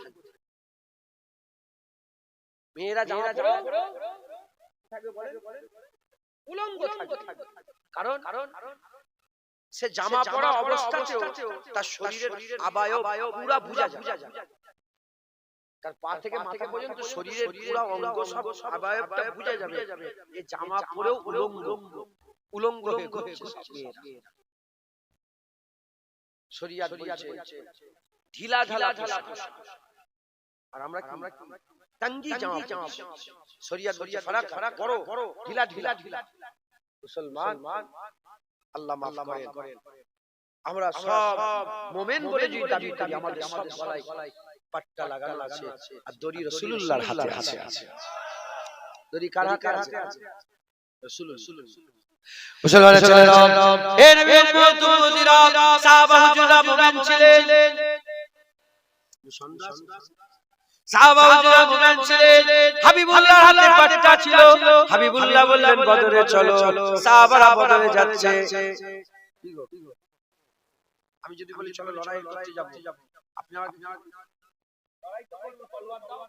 মেয়েরা জামা পরে উলঙ্গ থাকবে, কারণ সে জামা পরা অবস্থাতেও তার শরীরের আবায়ব পুরো বুঝা যায়। তার পা থেকে মাথা পর্যন্ত শরীরের পুরো অঙ্গ সব আবায়বটা বুঝা যাবে। এই জামা পরেও উলঙ্গ হয়ে ঘুরছে। শরীয়ত বলছে ঢিলা ঢালা আর আমরা টাঙ্গি জামা। শরীয়ত বলছে ফারাক করো, ঢিলা ঢিলা। মুসলমান, আল্লাহ মাফ করেন, আমরা সব মুমিন বলে যে দাবি করি, আমাদের সব গলায় পাট্টা লাগানো আছে, আর দড়ি রাসূলুল্লাহর হাতে আছে। দড়ি কার হাতে আছে? রাসূলুল্লাহ। মুসলমানের ছেলেরা, এ নবীর উম্মতিরা, সাহাবা হুজুররা মুমিন ছিলেন। সাহাবা হুজুররা মুমিন ছিলেন। হাবিবুল্লাহর হাতে পাট্টা ছিল। হাবিবুল্লাহ বললেন বদরে চলো। সাহাবারা বদরে যাচ্ছে। আমি যদি বলি চলো লড়াই করতে যাব, আপনি আমাকে লড়াই করবেন, তলোয়ার দাও,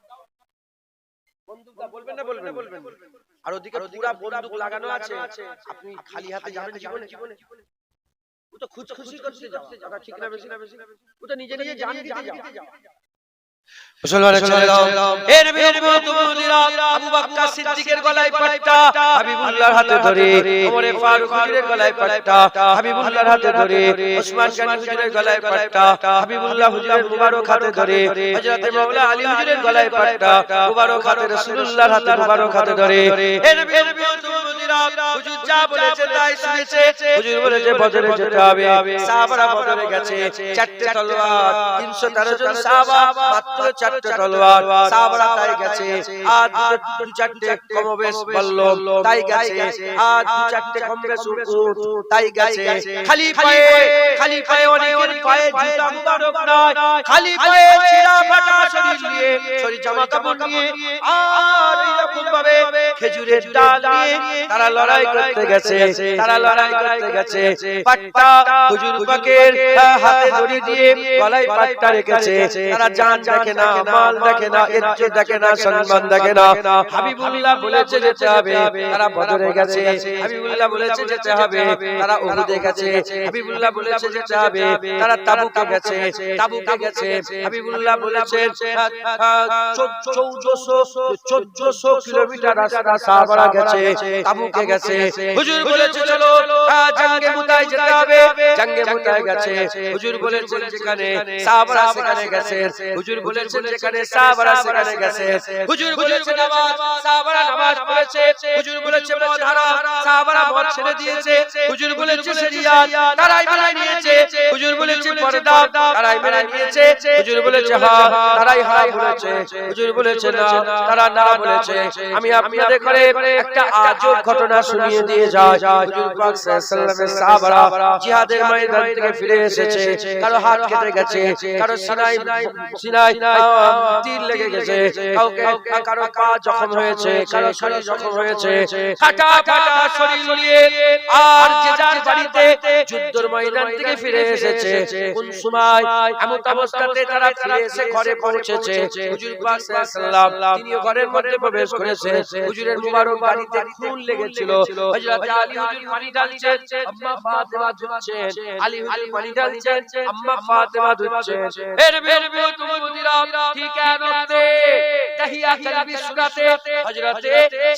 বন্দুক দাও, বলবেন না? বলবেন। আর ওদিকে পুরা বন্দুক লাগানো আছে, আপনি খালি হাতে যাবেন জীবনে? ও তো খুশি করতে যাও, কথা ঠিক না বেশি? ও তো নিজে জান দিতে যাও। মুসলমানের ছেলেরাও, এ নবীর উম্মতিরা, আবু বকর সিদ্দিকের গলায় পাট্টা, হাবিবুল্লাহর হাতে ধরে, ওমর ফারুক হুজুরের গলায় পাট্টা, হাবিবুল্লাহর হাতে ধরে, ওসমান গনি হুজুরের গলায় পাট্টা, হাবিবুল্লাহ হুজুরের মুবারক হাতে ধরে, হযরত মাওলা আলী হুজুরের গলায় পাট্টা, মুবারক হাতে রাসূলুল্লাহর হাতে মুবারক হাতে ধরে। এ নবীর উম্মতিরা, হুজুর যা বলেছে তাই শুনেছে। হুজুর বলেছে বদরে যেতে হবে, সাহাবারা বদরে গেছে, চারটি তলোয়ার, 313 জন সাহাবা, মাত্র চারটি তলোয়ার, সাহাবারা তাই গেছে, আর দু চারটে কমবেশ বলল তাই গেছে, আর দু চারটে কমবেশ উট তাই গেছে। খালি পায়ে অনেকের পায়ে জুতা মুবারক নাই, খালি পায়ে ছিঁড়া ফাটা শরীর নিয়ে, শরীর জামা কাপড় নিয়ে, আর এরকম ভাবে খেজুরের ডাল নিয়ে তারা লড়াই করতে গেছে, তারা লড়াই করতে গেছে। পাট্টা হুজুর পাকের হাতে ধরে দিয়ে গলায় পাট্টা রেখেছে। তারা জান দেখে না, মাল দেখে না, ইজ্জত দেখে না, সম্মান দেখে না। হাবিবুল্লাহ বলেছে যেতে হবে, তারা বদরে গেছে। হাবিবুল্লাহ বলেছে যেতে হবে, তারা উহুদে গেছে। হাবিবুল্লাহ বলেছে যেতে হবে, তারা তাবুকে গেছে, তাবুকে গেছে। হাবিবুল্লাহ বলেছে 1400 কিলোমিটার রাস্তা সাহাবারা গেছে, তাবুকে গেছে। হুজুর বলেছে চলো জঙ্গে মুতায় যেতে হবে, জঙ্গে মুতায় গেছে। হুজুর বলেছেন যেখানে সাহাবারা সেখানে গেছে, হুজুর বলেছেন যেখানে সাহাবারা সেখানে গেছে। হুজুর বলেছে নামাজ, সাহাবারা নামাজ পড়েছে। হুজুর বলেছে মদ হারাম, সাহাবারা মদ ছেড়ে দিয়েছে। হুজুর বলেছে শরিয়াত, তারাই মেনে নিয়েছে। হুজুর বলেছে পর্দা, তারাই মেনে নিয়েছে। হুজুর বলেছে হ্যাঁ, তারাই হ্যাঁ বলেছে। হুজুর বলেছে না, তারা না বলেছে। আমি আপনাদের করে একটা আজব ঘটনা শুনিয়ে দিয়ে যাই। হুজুর পাক সাল্লাল্লাহু আলাইহি সাহাবারা জিহাদের ময়দান থেকে ফিরে এসেছে, কারো হাত কেটে গেছে, কারো সিনাই তীর লেগে গেছে, কারো পা জখম হয়েছে, কারো শরীর জখম হয়েছে, কাটা কাটা শরীর নিয়ে আর যে যার বাড়িতে যুদ্ধের ময়দান থেকে ফিরে এসেছে। কোন সময় এমন অবস্থাতে তারা ফিরে এসে ঘরে পৌঁছেছে, হুজুর পাক সাল্লাল্লাহু আলাইহি তিনি ঘরের মধ্যে প্রবেশ করেছে। হুজুরের মুবারক বাড়িতে খুন লেগেছিল। হযরত আলী হুজুর পানি ঢালছেন, আম্মা ফাতেমা ধুচ্ছেন। আলী হুজুর পানি ঢালছেন, আম্মা ফাতেমা ধুচ্ছেন। এর বেরবে তুমুদিরা ঠিক আনতে তাহিয়া কালবি সূরাতে হযরত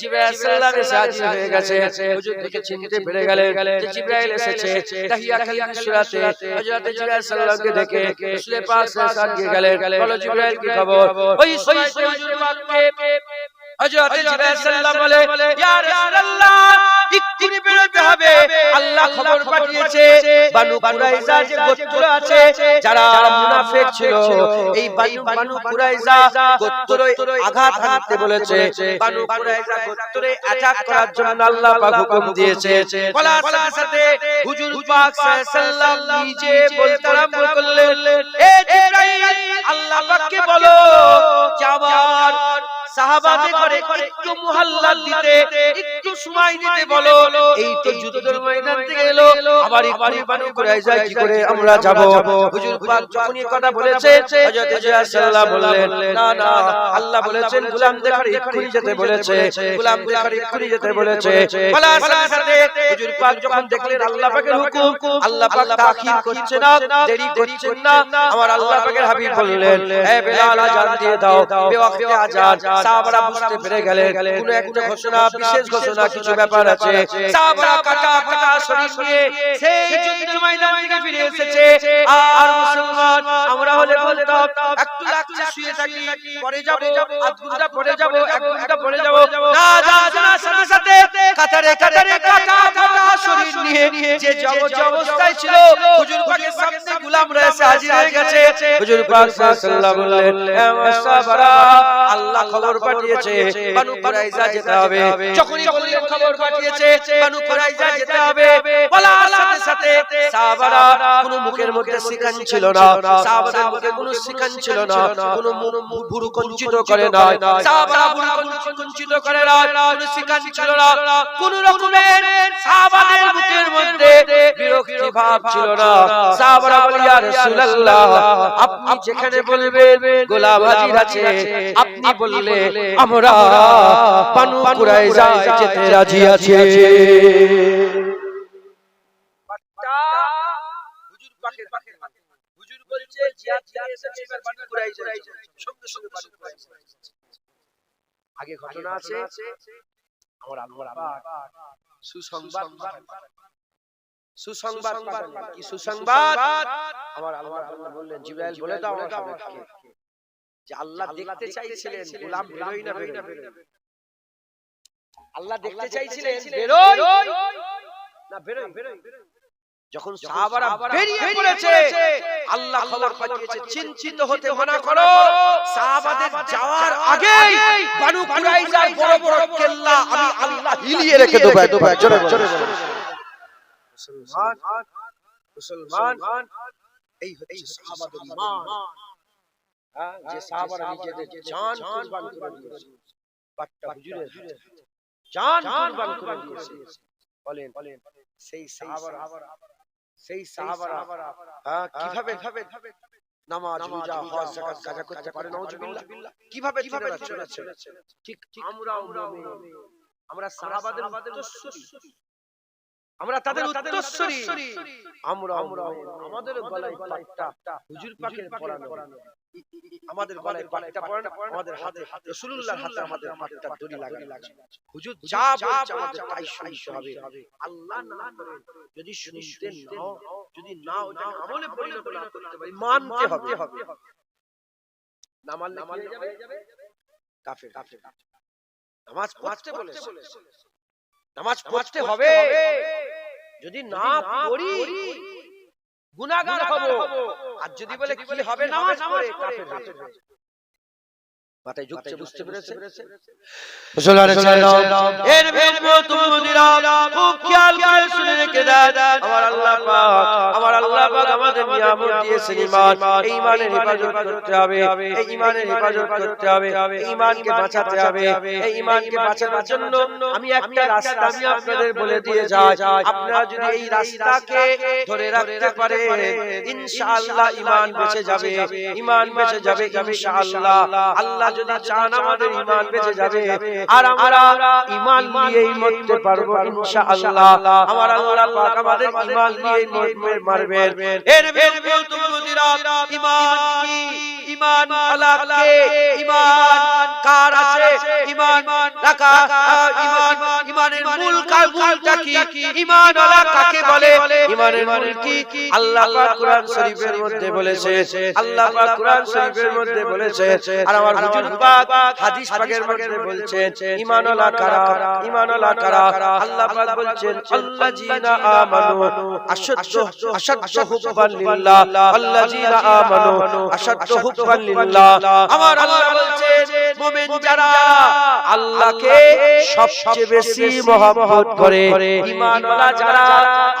জিবরাইল সাল্লাল্লাহু আলাইহি হাজির হয়ে গেছে। হুজুর দেখে চিনতে পেরে গেলেন যে জিবরাইল এসেছে। তাহিয়া কালবি সূরাতে হযরত জিবরাইল সাল্লাল্লাহু আলাইহি দেখে রাসূল পাক সাল্লাল্লাহু আলাইহি গেলেন। বলো জিবরাইল কি খবর? ওই হুজুর পাককে হযরত জিবরাইল সাল্লাল্লাহু আলাইহি বলে ইয়া রাসূলুল্লাহ এক্ষুনি বেরোতে হবে, আল্লাহ খবর পাঠিয়েছে বানু কুরাইজা যে গোত্র আছে যারা মুনাফিক ছিল, এই বানু কুরাইজা গোত্রে আঘাত হানতে বলেছে। বানু কুরাইজা গোত্রে অ্যাটাক করার জন্য আল্লাহ পাক হুকুম দিয়েছে। বলার সাথে হুজুর পাক সাল্লাল্লাহু আলাইহি নিজে বলতে আরম্ভ করলেন, এ জিবরাইল আল্লাহ পাককে বলো যাবার সাহাবাদের করে একটু মুহাল্লাত দিতে, একটু সময় দিতে বলো। এই তো যুদ্ধের ময়দান থেকে এলো, আবার বানু কুরাইজা কি করে আমরা যাব? হুজুর পাক যখন এই কথা বলেছে, হযরত জিবরাইল সাল্লাল্লাহু বললেন না না, আল্লাহ বলেছেন গোলামদের করে এক্ষুনি যেতে বলেছে, গোলামদের করে এক্ষুনি যেতে বলেছে। বলার সাথে হুজুর পাক যখন দেখলেন আল্লাহ পাকের হুকুম, আল্লাহ পাক তাখির করছে না, দেরি করছেন না, আমার আল্লাহ পাকের হাবিব বললেন হে বেলাল আযান দিয়ে দাও, বেওয়াক্তে আযান। সাহাবারা বুঝতে পেরে গেলেন কোন একটা ঘোষণা, বিশেষ ঘোষণা, কিছু ব্যাপার আছে। সাহাবারা কাটা কাটা শরীর নিয়ে সেই যুদ্ধের ময়দান থেকে ফিরে এসেছে। আর মুসলমান আমরা হলে বলতাম একটু লাগছে শুয়ে থাকি, পরে যাব, আধ ঘন্টা পরে যাব, এক ঘন্টা পরে যাব। না না, সাথে সাথে কাতারে কাতারে কাটা কাটা শরীর নিয়ে যে অবস্থায় ছিল, হুজুর পাকের সামনে গোলামরা এসে হাজির হয়ে গেছে। হুজুর পাক সাল্লাল্লাহু আলাইহি বললেন সাহাবারা আল্লাহ খবর পাঠিয়েছে বানু কুরাইজা যেতে হবে। যখনই বললেন খবর পাঠিয়েছে বানু কুরাইজা যেতে হবে, বলার সাথে সাথে সাহাবারা কোনো মুখের মধ্যে শিকান ছিল না, সাহাবাদের মুখে কোনো শিকান ছিল না, কোনো ভুরু কঞ্চিত করে না, সাহাবারা ভুরু কঞ্চিত করে না, কোনো শিকান ছিল না, কোনো রকমের সাহাবাদের মুখের মধ্যে বিরক্তি ভাব ছিল না। সাহাবারা বলে ইয়া রাসূলুল্লাহ আপনি যেখানে বলবেন গোলাম হাজির আছে, আপনি বললে আমরা বানু কুরাইজা যেতে রাজি আছি। হুজুর বলছে জিয়াদ থেকে এসেছে এবার বানু কুরাইজা সঙ্গে সঙ্গে বানু কুরাইজা আগে ঘটনা আছে আমার আল্লাহ পাক সুসংবাদ সুসংবাদ কি সুসংবাদ আমার আল্লাহ বললেন জিবরাইল বলে দাও আমাকে যে আল্লাহ দেখতে চাইছিলেন গোলাম বেরোই না আল্লাহ দেখতে চাইছিলেন বেরোই না বেরোই যখন সাহাবারা বেরিয়ে পড়েছে আল্লাহ খবর পাঠিয়েছে চিন্তিত হতে মানা করো সাহাবাদের যাওয়ার আগেই বানু কুরাইজার বড় বড় কেল্লা আমি আল্লাহ হিলিয়ে রেখে দেব জোরে জোরে মুসলমান এই হচ্ছে সাহাবাদের ঈমান যে সাহাবারা নিজেদের জান কুরবান করে দিয়েছে বাট্টা হুজুরের জান কুরবান করে দিয়েছে বলেন সেই সাহাবারা কিভাবে নামাজ রোজা হজ যাকাত কাজা করতে পারে নাউজুবিল্লাহ কিভাবে চলেছে ঠিক আমরা সাহাবাদের উত্তরসূরি আমরা তাদের উত্তরসূরি আমরা আমাদের গলায় পাট্টা হুজুর পাকের পরানো আমাদের গলায় পাট্টা পরানো আমাদের হাতে রাসূলুল্লাহর হাতে আমাদের পাট্টা দড়ি লাগানো হুজুর যা বলছে আমাদের তাই শুনতে হবে আল্লাহ না করে যদি শুনতে নাও যদি না ওটা আমলে পরিণত না করতে পারি মানতে হবে না মানলে কি হয়ে যাবে কাফের নামাজ পড়তে বলেছে নামাজ পড়তে হবে যদি না পড়ি গুনাহগার হব আর যদি বলে কি হবে নামাজ পড়ে কাফের হয়ে যাবে মাথায় ঢুকছে বুঝতে পেরেছে মুসলমানের ছেলেরা এর বেশি তুমুদিরা খুব খেয়াল করে শুনে রেখে দাও আমার আল্লাহ পাক আমাদের নিয়ামত দিয়েছেন ঈমান এই ঈমানের হেফাজত করতে হবে এই ঈমানের হেফাজত করতে হবে এই ঈমানকে বাঁচাতে হবে এই ঈমানকে বাঁচানোর জন্য আমি একটা রাস্তা আমি আপনাদের বলে দিয়ে যাই আপনারা যদি এই রাস্তাকে ধরে রাখতে পারেন ইনশাআল্লাহ ঈমান বেঁচে যাবে ইনশাআল্লাহ আল্লাহ যদি চান আমাদের ঈমান বেঁচে যাবে আর আমরা ঈমান নিয়েই মরতে পারবো ইনশাআল্লাহ আমার আল্লাহ পাক আমাদের ঈমান নিয়েই মারবেন এর বেশি তুমুদিরা ঈমান কি ঈমান আল্লাহকে ঈমান কার আছে ঈমান রাখা ঈমানের মূল কাজটা কি ঈমান আল্লাহ কাকে বলে ঈমানের মূল কি আল্লাহ পাক কোরআন শরীফের মধ্যে বলেছে আল্লাহ পাক কোরআন শরীফের মধ্যে বলেছে আর আমার হুজুর পাক হাদিস পাকের মধ্যে বলছেন ঈমান আল্লাহ কারা আল্লাহ পাক বলছেন আল্লাযীনা আমানু আশাদ্দু হুব্বান লিল্লাহ আল্লাযীনা আমানু আশাদ্দু হুব্বান লিল্লাহ আমার আল্লাহ বলছেন মুমিন যারা আল্লাহকে সবচেয়ে বেশি মহব্বত করে ঈমানওয়ালা যারা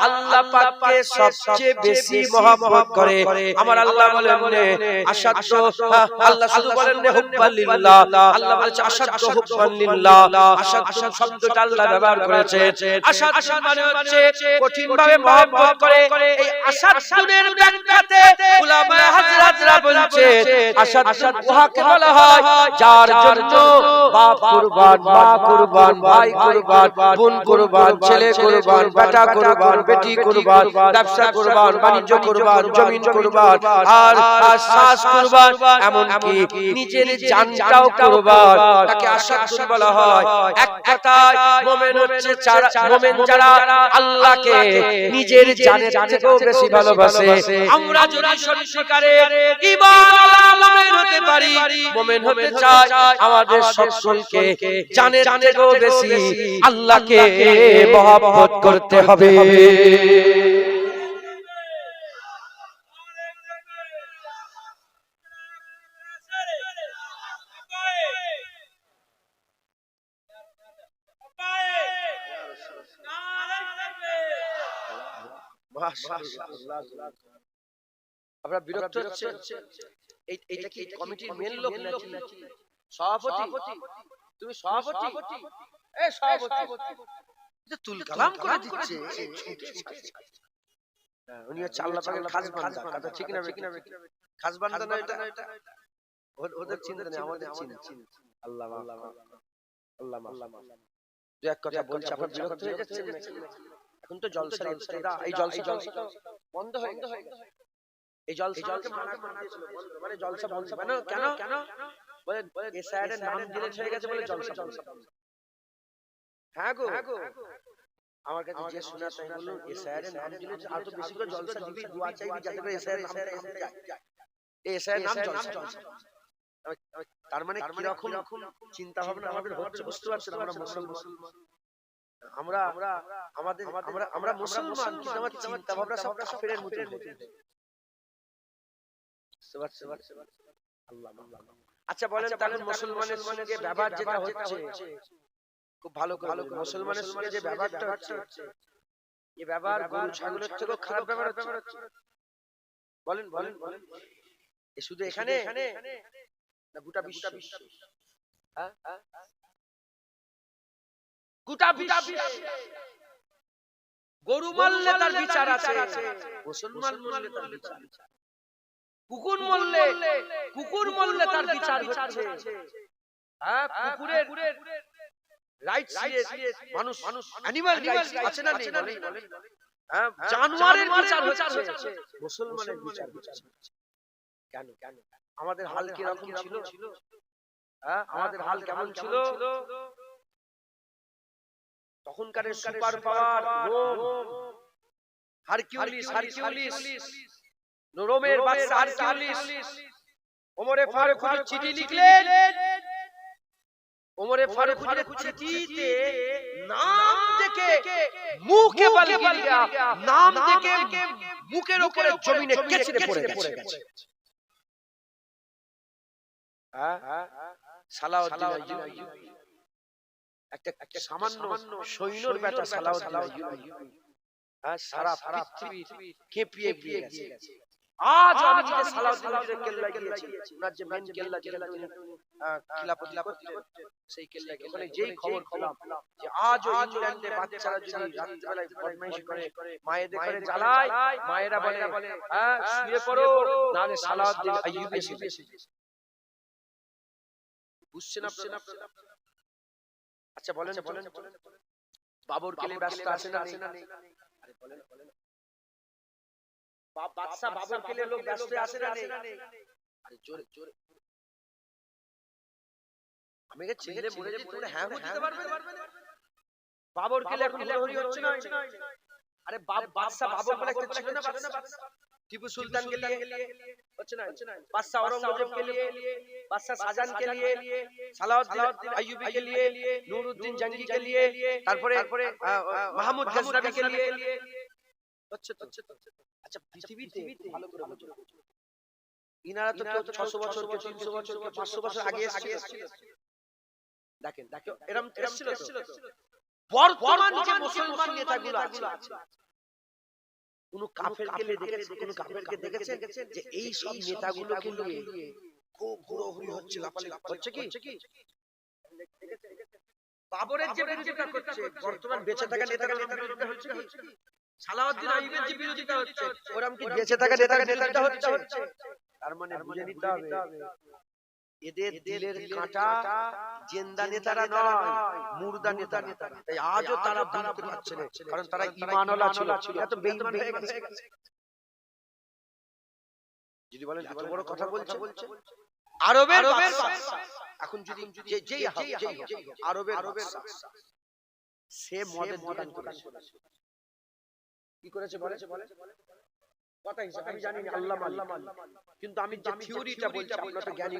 আল্লাহ পাককে সবচেয়ে বেশি মহব্বত করে আমার আল্লাহ বলেন আশাদ্দু আল্লাহ শুধু বলেন হুব্বান লিল্লাহ আল্লাহ বলেছে আশাদ্দু হুব্বান লিল্লাহ আশাদ্দু শব্দটা আল্লাহ ব্যবহার করেছেন আশাদ্দু মানে হচ্ছে কঠিন ভাবে মহব্বত করে এই আশাদ্দুর ব্যাখ্যাতে উলামায়ে হযরতরা বলছেন আশাদ্দু উহাকে বলা হয় যার জন্য বাপ কুরবান মা কুরবান ভাই কুরবান বোন কুরবান ছেলে কুরবান বেটা কুরবান বেটি কুরবান ব্যবসা কুরবান বাণিজ্য কুরবান জমিন কুরবান আর শ্বাস কুরবান এমন কি নিজের জানটাও কুরবান তাকে আশাদ্দু বলা হয় এক কথায় মুমিন হচ্ছে মুমিন যারা আল্লাহকে নিজের জানের থেকেও বেশি ভালোবাসে আমরা যদি সত্যিকারের ঈমানওয়ালা মুমিন হতে পারি মুমিন হতে চাই আমাদের সকলকে জানের থেকেও বেশি আল্লাহকে মহব্বত করতে হবে আপনারা বিরক্ত হচ্ছে এইটা কি কমিটির মেন লোক নাকি সভাপতি তুমি সভাপতি এই সভাপতি এটা তুল কালাম করে দিচ্ছে উনি হচ্ছে আল্লাহ পাকের খাস বান্দা কথা ঠিক না খাস বান্দা না এটা ওদের চিন্তা নেই আমাদের চিন্তা আল্লাহ দু এক কথা বলছি আপনারা বিরক্ত হয়ে যাচ্ছেন এখন তো জলসা এই জলসা বন্ধ হয়ে গেছে এই জলসাকে মানা করে দিয়েছিল, মানে জলসা বলছে কেন কেন বলে এই সাইডের নাম ডিলিট হয়ে গেছে বলে জলসা জলসা। হ্যাঁ গো, আমার কাছে যে শোনা তাই বললো এই সাইডের নাম ডিলিট, আর তো বেশি করে জলসা দিবি, দোয়া চাইবি যাতে করে এই সাইডের নামটা নাম যায়, এই সাইডের নাম জলসা। তার মানে কি রকম চিন্তা ভাবনা আমাদের হচ্ছে বুঝতে পারছেন? আমরা মুসলমান, আমরা আমাদের আমরা মুসলমান, কিন্তু আমার চিন্তা ভাবনা সব কাফেরের মতো। আচ্ছা বলেন তাহলে মুসলমানের সঙ্গে ব্যবহার যেটা হচ্ছে, খুব ভালো ভালো মুসলমানের সঙ্গে যে ব্যবহারটা হচ্ছে, এই ব্যবহার গরু ছাগলের থেকেও খারাপ ব্যবহার হচ্ছে। বলেন বলেন বলেন, শুধু এখানে না গোটা বিশ্ব? হ্যাঁ গোটা বিশ্ব। গরু মারলে তার বিচার আছে, মুসলমান মারলে তার বিচার আছে। কুকুর মরলে তার বিচার হচ্ছে। হ্যাঁ, কুকুরের রাইটস মানুষ অ্যানিমাল রাইটস আছে না নেই? হ্যাঁ, জানোয়ারের বিচার হচ্ছে, মুসলমানের বিচার হচ্ছে। কেন কেন আমাদের হাল কি রকম ছিল? হ্যাঁ, আমাদের হাল কেমন ছিল? তখনকার সুপার পাওয়ার রোম, হারকিউলিস, রোমের বাদশা হারকিউলিস ওমরে ফারুকের চিঠি লিখলেন। ওমরে ফারুকের চিঠিতে নাম দেখে মুখে বলগিয়া, নাম দেখে মুখের উপরে জমিনে কেচড়ে পড়ে গেছে। সালাউদ্দিন আইয়ুবী, একটা সামান্য সৈন্যর বেটা সালাউদ্দিন আইয়ুবী, সারা পৃথিবী কেঁপিয়ে গেছে। আজ আমি যে সালাউদ্দিনের কেল্লা গিয়েছি, ওনার যে মেন কেল্লা যেটা খিলাফতি করতেন, সেই কেল্লা ওখানে যেই খবর পেলাম যে আজ ইংল্যান্ডে বাচ্চারা যদি রাত্রিবেলায় বদমাইশি করে, মায়েদের করে জ্বালায়, মায়েরা বলে শুয়ে পড়ো, নাহলে সালাউদ্দিন আইয়ুবী এসেছে। বুঝছেন আপনারা? আচ্ছা বলেন বাবর কেলে ব্যস্ত আছে না নেই? আরে বলেন বাদশা বাবর কেলে লোক ব্যস্ত আছে না নেই? আরে জোরে জোরে আমি কে ছেলে মরে যে তোমরা হ্যাঁ দিতে পারবে? বাবর কেলে এখন হরি হচ্ছে না? আরে বাদশা বাবর বলে একটা ছিল না বাদশা, টিপু সুলতান के लिए হচ্ছে না? বাদশা औरंगजेब के लिए, বাদশা শাহজাহান के लिए, সালাউদ্দিন আইয়ুবী के लिए, নুরউদ্দিন জঙ্গি के लिए, তারপরে মাহমুদ গজনবী के लिए হচ্ছে। আচ্ছা পৃথিবীতে ভালো করে বুঝুন, ইনারা তো 600 বছর, 300 বছর, 500 বছর আগে এসেছিল। দেখেন এরকম এসেছিল তো। বর্তমান যে মুসলমান নেতাগুলো আছে, কোন কাফেরকে দেখেছেন যে এই সব নেতাগুলোকে নিয়ে খুব হুড়োহুড়ি হচ্ছে, লাফালাফি হচ্ছে কি? বাবরের যে বিরোধিতা করছে, বর্তমান বেঁচে থাকা নেতারা বিরোধিতা হচ্ছে কি? সালাউদ্দিন আইয়ুবের যে বিরোধিতা হচ্ছে, ওরকম কি বেঁচে থাকা নেতারা বিরোধিতা হচ্ছে? তার মানে বুঝে নিতে হবে এদের দিলের কাঁটা জিন্দা নেতারা নয়, মুর্দা নেতা। তাই আজও তারা বুঝতে পারছে না, কারণ তারা ঈমানওয়ালা ছিল, এত বেঈমান হয়ে গেছে। যদি বলেন এত বড় কথা বলছে, আরবের এখন যদি যেই আরবের সে মদের দোকান করেছে, কি করেছে বলে কথা হিসাবে আমি জানি না, আল্লাহ মালিক। কিন্তু আমি যে থিওরিটা বলছি, আপনারা তো জ্ঞানী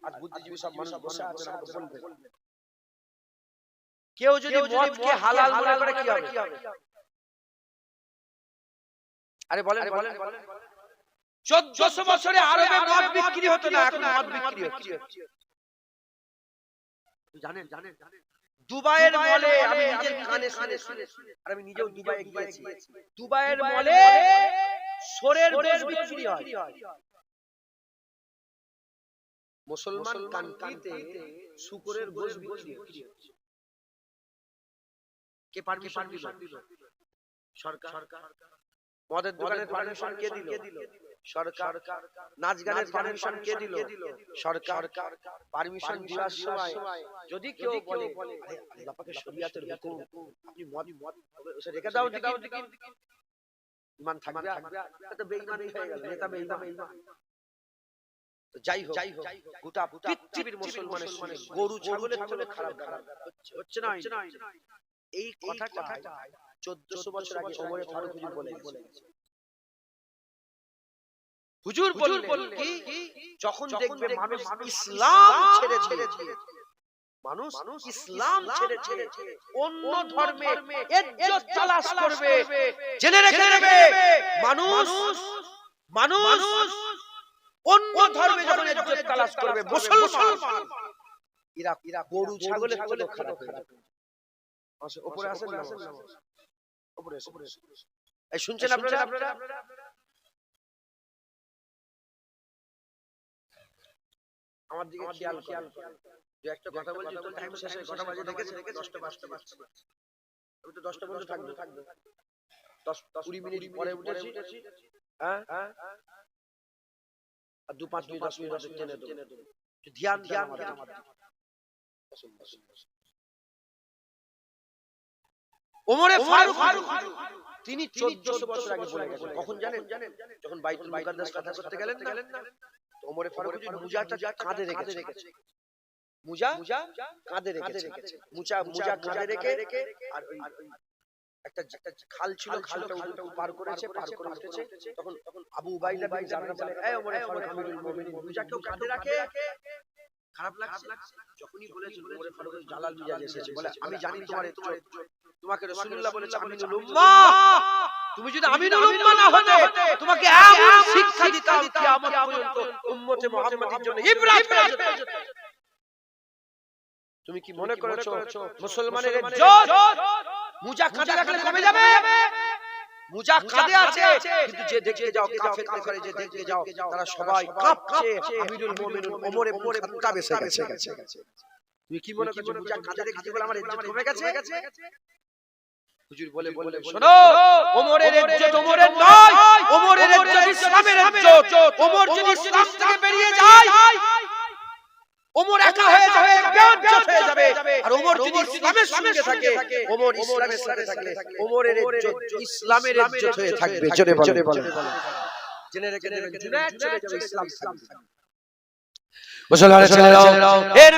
আজ বুদ্ধিজীবী সব মানুষ বসে আছেন, আমাকে বলবেন কেউ যদি মদকে হালাল মনে করে কি হবে? আরে বলেন 1400 বছরে আরবে মদ বিক্রি হতো না, এখন মদ বিক্রি হচ্ছে। জানেন দুবাইয়ের মলে, আমি নিজের কানে শুনে, আর আমি নিজেও দুবাইয়ে গিয়েছি, দুবাইয়ের মলে শোরের গোশত বিক্রি হয়। মুসলমান কান্ট্রিতে শুকরের গোশত বিক্রি হচ্ছে। কে পারমিশন দিল? সরকার। মদের দোকানের পারমিশন কে দিল? সরকার। নাচ গানের পারমিশন কে দিল? সরকার। পারমিশন দেওয়ার সময় যদি কেউ বলে আল্লাহ পাকের শরীয়তের হুকুম, আপনি মদ রেখে দাও, ঈমান থাকবে তো বেঈমানই হয়ে গেল, নেতা বেঈমান। তো যাই হোক গোটা পৃথিবীর মুসলমানের সঙ্গে গরু ছাগলের থেকে খারাপ হচ্ছে না। এই কথাটা 1400 বছর আগে ওমর ফারুক হুজুর বলে গেছেন। হুজুর বললেন কি, যখন দেখবে মানুষ ইসলাম ছেড়ে মানুষ ইসলাম ছেড়ে অন্য ধর্মে ইজ্জত তালাশ করবে, জেনে রেখে দেবে মানুষ অন্য ধর্মে যখন ইজ্জত তালাশ করবে মুসলমান এরা গরু ছাগলের থেকে খারাপ হয়ে যাবে। উপরে আসেন না, উপরে এই শুনছেন আপনারা? আমার দিকে খেয়াল যে একটা কথা বলছি তো টাইম শেষে কথা বাজে দেখেছেন 10টা 5টা আমি তো 10টা পর্যন্ত থাকবো 10-20 মিনিট পরে উঠেছি। হ্যাঁ আর 2-5 মিনিট 10 মিনিট টেনে দেব, ধ্যান আমার। ওমর ফারুক তিনি 1400 বছর আগে বলে গেছেন। কখন জানেন? যখন বাইতুল মুকাদ্দাস কথা করতে গেলেন না, তো ওমর ফারুক হুজুর মুজাটা কাঁধে রেখেছে, মুজা কাঁধে রেখেছে, মুজা কাঁধে রেখে আর ওই একটা খাল ছিল, খালটা পার করেছে, পার করে উঠেছে। তখন আবু উবাইদা বিন জাররাহ বলে, এই ওমর ফারুক আমিরুল মুমিনিন মুজাকেও কাঁধে রাখে, খারাপ লাগছে? যখনই বলেছেন ওমর ফারুক জালাল মিজাজ এসেছে, বলে আমি জানি তোমাকে রাসূলুল্লাহ বলেছে আমিনুল উম্মাহ, তুমি যদি আমিনুল উম্মাহ না হতে তোমাকে এমন শিক্ষা দিতাম কিয়ামত পর্যন্ত উম্মতে মুহাম্মাদের জন্য ইবরাত হয়ে যেত। তুমি কি মনে করেছো মুসলমানের ইজ্জত মুজা কাঁধে রাখলে কমে যাবে? মুজা কাঁধে আছে, কিন্তু যে দেখতে যাও কাফের করে, যে দেখতে যাও তারা সবাই কাঁপছে। আমিরুল মুমিনিন ওমর ইবনে খাত্তাব এসে গেছে। তুমি কি মনে করছো মুজা কাঁধে রেখেছি বলে আমার ইজ্জত কমে গেছে? হুজুর বলে শোনো, ওমরের ইজ্জত ওমরের নয়, ওমরের ইজ্জত ইসলামের ইজ্জত। ওমর যদি ইসলাম থেকে বেরিয়ে যায় ওমর একা হয়ে যাবে, বেইজ্জত হয়ে যাবে। আর ওমর যদি ইসলামের সঙ্গে থাকে, ওমর ইসলামের সাথে থাকলে ওমরের ইজ্জত ইসলামের ইজ্জত হয়ে থাকবে। জোরে বলে জেনে রেখে দেবেন, জুনায়েদ চলে যাবে, ইসলাম থাকবে। মুসলমান ছেলেরাও এর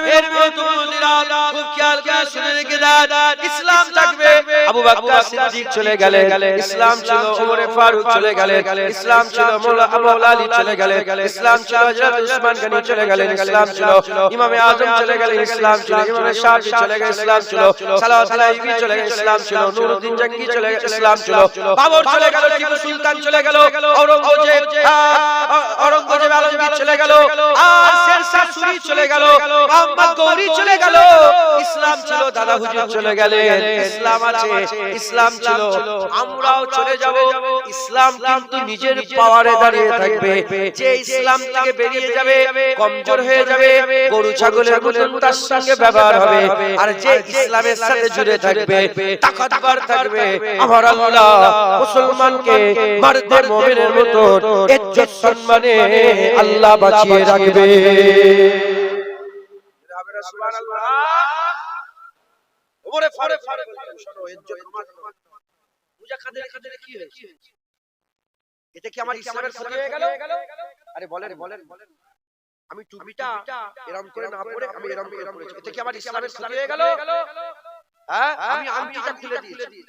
মুমিনিরা খুব খেয়াল করে শুনে রেখে দেন, ইসলাম থাকবে। আবু বকর সিদ্দিক চলে গেলেন, ইসলাম ছিল। ওমর ফারুক চলে গেলেন, ইসলাম ছিল। মাওলা আলী চলে গেলেন, ইসলাম ছিল। হযরত উসমান গনি চলে গেলেন, ইসলাম ছিল। ইমামে আজম চলে গেলেন, ইসলাম ছিল। ইমামে শাফি চলে গেলেন, ইসলাম ছিল। সালাওয়াত আলাইহি চলে গেলেন, ইসলাম ছিল। নুরউদ্দিন জঙ্গি চলে গেলেন, ইসলাম ছিল। বাবর চলে গেল, টিপু সুলতান চলে গেল, ঔরঙ্গজেব আলমগীর চলে গেল, আর শেরশাহ সুরি চলে গেল, মোহাম্মদ গৌরী চলে গেল, ইসলাম ছিল। দাদা হুজুর চলে গেলেন, ইসলাম আছে, ইসলাম ছিল। আমরাও চলে যাব, ইসলাম কিন্তু নিজের পাওয়ারে দাঁড়িয়ে থাকবে। যে ইসলাম থেকে বেরিয়ে যাবে কমজোর হয়ে যাবে, গরু ছাগলের মতন তার সঙ্গে ব্যবহার হবে। আর যে ইসলামের সাথে জুড়ে থাকবে তাকতবার থাকবে, আমার আল্লাহ মুসলমানকে মারদে মুমিনের মতো ইজ্জত সম্মানে আল্লাহ বাঁচিয়ে রাখবে। সুবহানাল্লাহ। ওমর ফারুক শোনো, ইজ্জত আমার মুজা কাঁধে কি হয়েছে? এটা কি আমার ইসলামের ক্ষতি হয়ে গেল? আরে বলেন আমি টুপিটা এরকম করে না পরে আমি এরকম করেছি, এটা কি আমার ইসলামের ক্ষতি হয়ে গেল? হ্যাঁ, আমি আংটিটা খুলে দিয়েছি,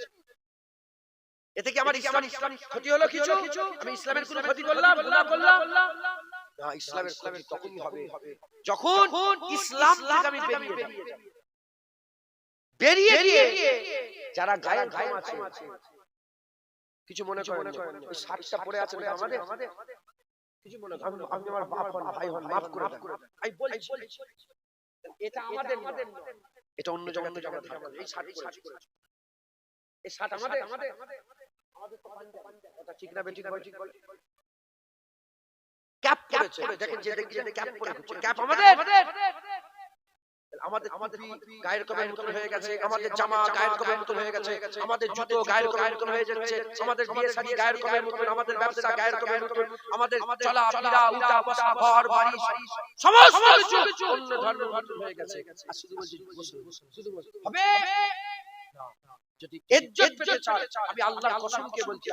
এতে কি আমার ইসলাম ক্ষতি হলো? কিছু আমি ইসলামের কোনো ক্ষতি করলাম? গুনাহ করলাম না। ইসলামের ক্ষতি তখনই হবে যখন ইসলাম থেকে আমি বেরিয়ে গিয়ে যারা গায়ে ঘাম আছে কিছু মনে করেন, ওই শার্টটা পরে আছে আমাদের কিছু মনে করেন, আপনি আমার বাপ হন, ভাই হন, মাফ করে দেন। আমি বলছি এটা আমাদের, এটা অন্য জায়গা থাকে। এই শার্ট পরে, এই শার্ট আমাদের কথা ঠিক না? বেঠিক বল, ঠিক বল। ক্যাপ পরেছে, দেখেন যে দেখেন ক্যাপ পরে ঘুরছে, ক্যাপ আমাদের গায়ের কমের মতন হয়ে গেছে, আমাদের জামা গায়ের কমের মতন হয়ে গেছে, আমাদের জুতো গায়ের কমের মতন হয়ে যাচ্ছে, আমাদের বিয়ে শাড়ি গায়ের কমের মতন, আমাদের ব্যবসা গায়ের কমের মতন, আমাদের চলা ফিরা উঠা বসা ঘর বাড়ি সমস্ত কিছু অন্য ধর্মের মতন হয়ে গেছে। আর শুধু বলছি হবে না, যদি ইজ্জত পেতে চান, আমি আল্লাহর কসমকে বলছি,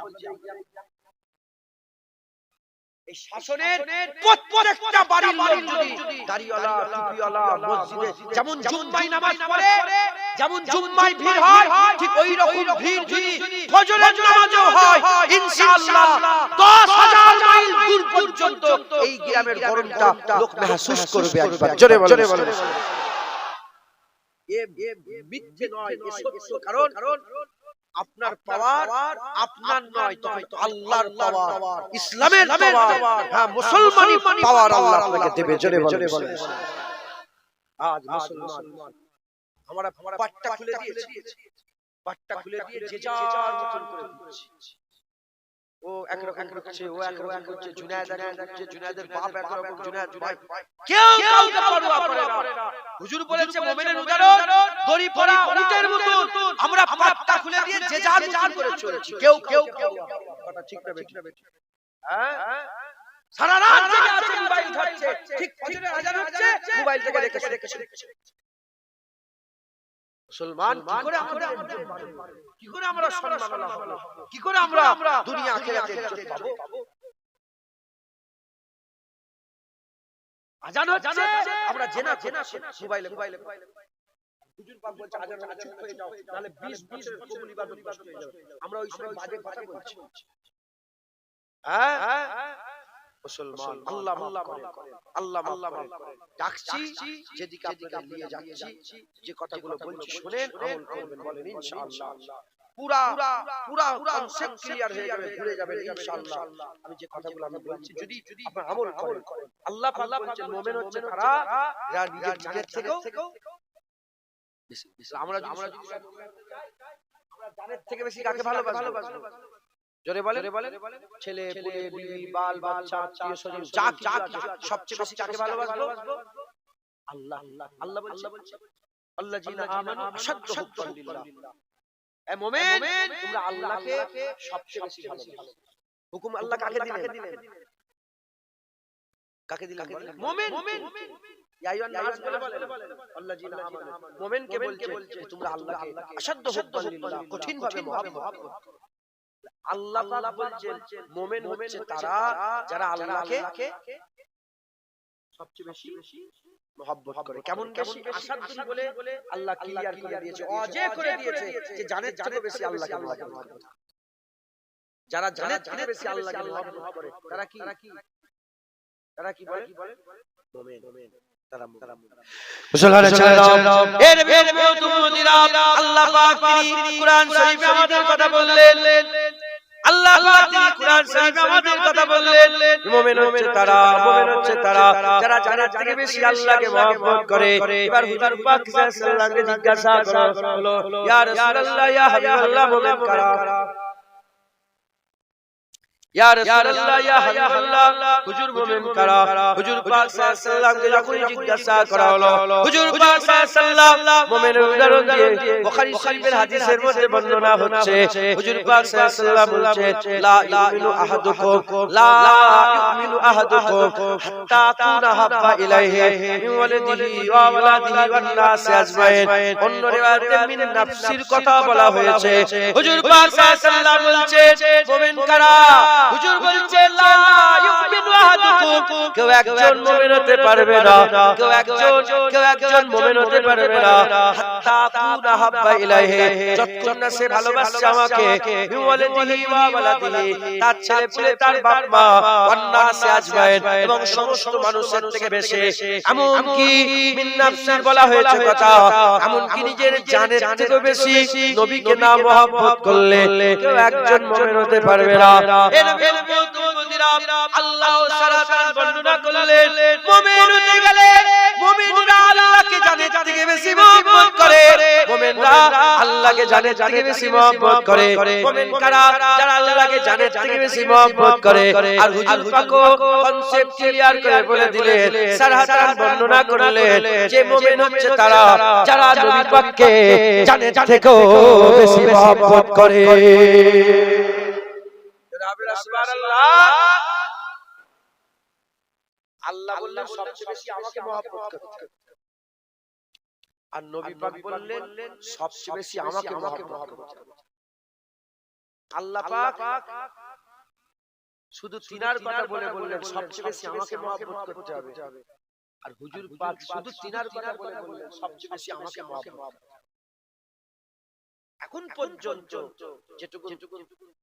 এই শাসনের প্রত্যেকটা বাড়ির লোক যদি দাড়িওয়ালা, টুপিওয়ালা, মসজিদে যেমন জুম্মায় নামাজ পড়ে, যেমন জুম্মায় ভিড় হয়, ঠিক ওই রকম ভিড় যদি ফজরের নামাজেও হয়, ইনশাআল্লাহ 10,000 মাইল দূর পর্যন্ত এই গ্রামের গরমটা লোক महसूस করবে। একবার জোরে বলেন। এ মিথ্যে নয়, এ সত্য। কারণ আপনার পাওয়ার আপনার নয়, তখন তো আল্লাহর পাওয়ার, ইসলামের পাওয়ার, হ্যাঁ মুসলমানি পাওয়ার আল্লাহ আপনাকে দেবে। জোরে বলেন। আজ মুসলমান আমরা পাট্টা খুলে দিয়েছি, পাট্টা খুলে দিয়ে যে যার মতন করে দিচ্ছি। ও একরকম করছে, ও একরকম করছে, জুনায়েদের বাপ একরকম, জুনায়েদ কেউ কাউকে পরোয়া করে না। হুজুর বলেছে মুমিনের উদাহরণ দড়ি পড়া উটের মতো, আমরা পাট্টা খুলে দিয়ে যে যার মতন করে চলছি। কেউ কথা ঠিক না বেঠিক? হ্যাঁ, সারা রাত জেগে আছে, মোবাইল ধরছে, ঠিক ফজরের আযান হচ্ছে মোবাইল থেকে রেখে মুসলমান কি করে আমরা সম্মান লাভ করব? কি করে আমরা দুনিয়া আখিরাতে ইজ্জত পাবো? আযান হচ্ছে, আমরা জেনা মোবাইলে হুজুর পাক বলছে আযান হলে চুপ হয়ে যাও, তাহলে 20 বছরের কবুল ইবাদত নষ্ট হয়ে যাবে। আমরা ওই সময় বাজে কথা বলছি। হ্যাঁ মুসলমান আল্লাহ মাফ করে, আল্লাহ মাফ করে। ডাকছি, যেদিকে আপনাকে নিয়ে যাচ্ছি, যে কথাগুলো বলছি শুনেন, আমল করবেন, বলেন ইনশাআল্লাহ। পুরা কনসেপ্ট ক্লিয়ার হয়ে যাবে, ঘুরে যাবেন ইনশাআল্লাহ। আমি যে কথাগুলো আমি বলছি যদি আপনি আমল করেন, আল্লাহ পাক বলেন মুমিন হচ্ছে তারা যারা নিজের জানের থেকেও আমরা জানের থেকে বেশি কাকে ভালোবাসবো? জোরে বলেন। ছেলে পুলে, বিবি, বাল বাচ্চা, আত্মীয় স্বজন, যা সবচেয়ে বেশি কাকে ভালোবাসবো? আল্লাহ বলছে আল্লাযিনা আমানু আশাদ্দু হুব্বান লিল্লাহ। এ মুমিন, তোমরা আল্লাহকে সবচেয়ে বেশি ভালোবাসো। হুকুম আল্লাহ কাকে দিলেন? মুমিন। ইয়া আইয়ুহান নাস বলে আল্লাযিনা আমানু, মুমিনকে বলছে তোমরা আল্লাহকে আশাদ্দু হুব্বান লিল্লাহ, কঠিন ভাবে মহব্বত করো। আল্লাহ পাক বলছেন মুমিন হচ্ছে তারা যারা আল্লাহকে সবচেয়ে বেশি মহব্বত করে। কেমন আসাদ বলে আল্লাহ ক্লিয়ার করে দিয়েছে, ওয়াজে করে দিয়েছে যে জানের থেকে বেশি আল্লাহকে মহব্বত করে। যারা জানের থেকে বেশি আল্লাহকে মহব্বত করে তারা কি বলে? মুমিন। মুসলমানের ছেলেরা, এর বেদমুদিরা আল্লাহ পাক তিনি কুরআন শরীফে আমাদের কথা বললেন। আল্লাহ পাক তিনি কুরআন শরীফে আমাদের কথা বললেন মুমিন হচ্ছে তারা যারা জানের থেকে বেশি আল্লাহকে মহব্বত করে। এবার হুজুর পাক সাল্লাল্লাহু আলাইহি ওয়াসাল্লামকে জিজ্ঞাসা করা হলো, ইয়া রাসূলুল্লাহ, ইয়া হাবিবাল্লাহ, মুমিন কারা? ইয়া রাসূলুল্লাহ, ইয়া হাবিবাল্লাহ, হুজুর মুমিন কারা? হুজুর পাক সাল্লাল্লাহু আলাইহি ওয়াসাল্লামকে যখন জিজ্ঞাসা করা হলো, হুজুর পাক সাল্লাল্লাহু আলাইহি ওয়াসাল্লাম মুমিনের উদাহরণ দিয়ে বুখারী শরীফের হাদিসের মধ্যে বর্ণনা হচ্ছে, হুজুর পাক সাল্লাল্লাহু আলাইহি ওয়াসাল্লাম বলছেন লা ইউমিনু আহাদুকুম হাত্তা আকুনা হাব্বা ইলাইহি মিন ওয়ালিদিহি ওয়া ওয়ালাদিহি ওয়ান নাসি আজমাইন। অন্য রিওয়ায়াতে মিন নাফসির কথা বলা হয়েছে। হুজুর পাক সাল্লাল্লাহু আলাইহি ওয়াসাল্লাম বলছেন মুমিন কারা? হুজুর বলছেন লা ইউমিনু আহাদুকুম, কেউ একজন মুমিন হতে পারবে না, কেউ একজন মুমিন হতে পারবে না হাত্তা আকুনা হাব্বা ইলাইহি, যতক্ষণ না সে ভালোবাসে আমাকে, ওয়ালিদিহি ওয়া ওয়ালাদিহি, তার ছেলে পেলে, তার বাপ মা, ওয়ান নাসি আজমাইন, এবং সমস্ত মানুষের থেকে বেশি। এমনকি মিন নাফসি বলা হয়েছে কথা, এমনকি নিজের জানের থেকে বেশি নবীকে না মহব্বত করলে কেউ একজন মুমিন হতে পারবে না। আল্লাহ সারাসার বর্ণনা করলেন মুমিন হতে গেলে মুমিনরা আল্লাহকে জানের থেকে বেশি মহব্বত করে, মুমিনরা আল্লাহকে জানের থেকে বেশি মহব্বত করে। মুমিন কারা? যারা আল্লাহকে জানের থেকে বেশি মহব্বত করে। আর হুজুর পাকও কনসেপ্ট ক্লিয়ার করে বলে দিলেন, সারাসার বর্ণনা করলেন যে মুমিন হচ্ছে তারা যারা নবী পাককে জানের থেকেও বেশি মহব্বত করে। আল্লাহ বললেন সবচেয়ে বেশি আমাকে মহব্বত করতে। আর নবী পাক বললেন সবচেয়ে বেশি আমাকে মহব্বত করতে হবে। আল্লাহ পাক শুধু তিনার কথা বলে বললেন সবচেয়ে বেশি আমাকে মহব্বত করতে হবে, আর হুজুর পাক শুধু তিনার কথা বলে বললেন সবচেয়ে বেশি আমাকে মহব্বত। এখন পর্যন্ত যেটুকু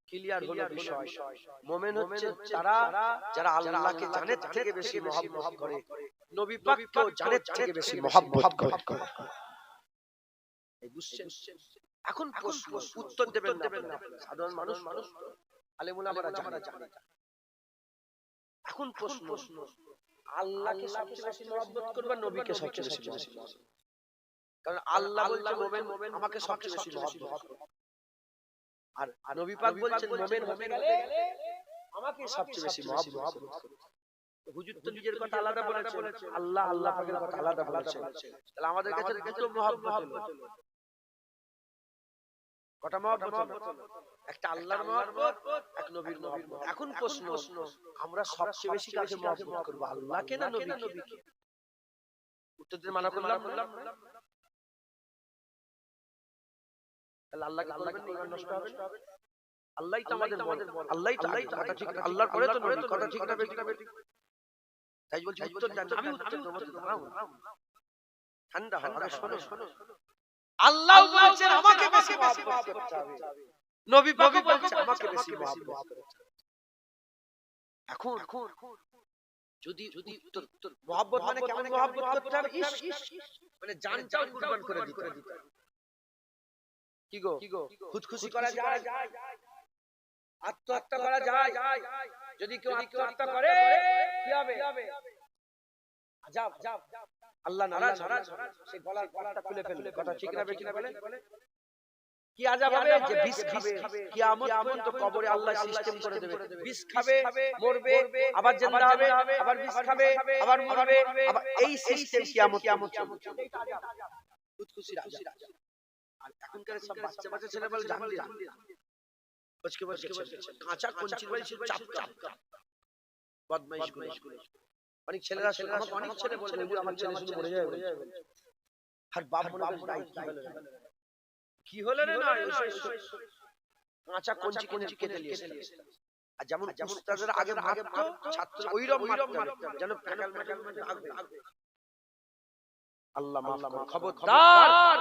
ক্লিয়ার হলো বিষয়, মুমিন হচ্ছে তারা যারা আল্লাহকে জানের থেকে বেশি মহব্বত করে, নবী পাককেও জানের থেকে বেশি মহব্বত করে। এই বুঝছেন? এখন প্রশ্ন উত্তর দেবেন না সাধারণ মানুষ, আলেম উলামারা জানে। এখন প্রশ্ন আল্লাহকে সবচেয়ে বেশি মহব্বত করবে, নবীকে সবচেয়ে বেশি মহব্বত করবে? কারণ আল্লাহ বলছে মুমিন আমাকে সবচেয়ে বেশি মহব্বত করবে, আর নবী পাক বলছেন মুমিন হতে গেলে আমাকে সবচেয়ে বেশি মহব্বত করবে। হুজুর তো নিজের কথা আলাদা বলেছেন, আল্লাহ পাকের কথা আলাদা বলেছেন। তাহলে আমাদের কাছে দুটো মহব্বত হলো, কটা মহব্বত? একটা আল্লাহর মহব্বত, এক নবীর মহব্বত। এখন প্রশ্ন আমরা সবচেয়ে বেশি কাকে মহব্বত করব, আল্লাহকে না নবীকে? উত্তর দিতে মানা করলাম। তাহলে আল্লাহকে বলবেন না, ঈমান নষ্ট হবে। আল্লাহই তো আমাদের বল, আল্লাহই তো কথা ঠিক, আল্লাহর পরে তো নবী, কথা ঠিক না বেঠিক? তাই বলছি উত্তর দেন। আমি উত্তর দেব, ঠান্ডা হবে। শোনো, আল্লাহ বলছেন আমাকে বেশি মহব্বত করতে হবে, নবী পাক বলছেন আমাকে বেশি মহব্বত করতে হবে। এখন যদি মহব্বত মানে কেমন মহব্বত করতে হবে? মানে জানটাও কুরবান করে দিতে হবে। কি গো, খুদকুশি করা যায়, আত্মহত্যা করা যায়? যদি কেউ আত্মহত্যা করে কি হবে? আযাব। আল্লাহ নারাজ, সেই গলার পট্টা খুলে ফেলবে, কথা ঠিক না বেঠিক বলে? কি আযাব হবে? যে বিষ খাবে, কিয়ামত পর্যন্ত কবরে আল্লাহ সিস্টেম করে দেবে, বিষ খাবে, মরবে, আবার জিন্দা হবে, আবার বিষ খাবে, আবার মরবে, আবার এই সিস্টেম কিয়ামত খুদকুশির আযাব। আর এখনকার সব বাচ্চা ছেলে বলে জান দিয়ে বচকে কাঁচা কঞ্চির বাড়ি চাপ বদমাইশ করে। অনেক ছেলেরা, আমাকে অনেক ছেলে বলে আমার ছেলে শুধু মরে যায়, আর বাপ মনে করে কি হলো রে? না কাঁচা কঞ্চি কেটে নিয়ে এসে, আর যেমন উস্তাদের আগে মারতো ছাত্র ওইরকম মারতো যেন প্যাকাল লাগবে। আল্লাহ মাফ করুন। খবরদার,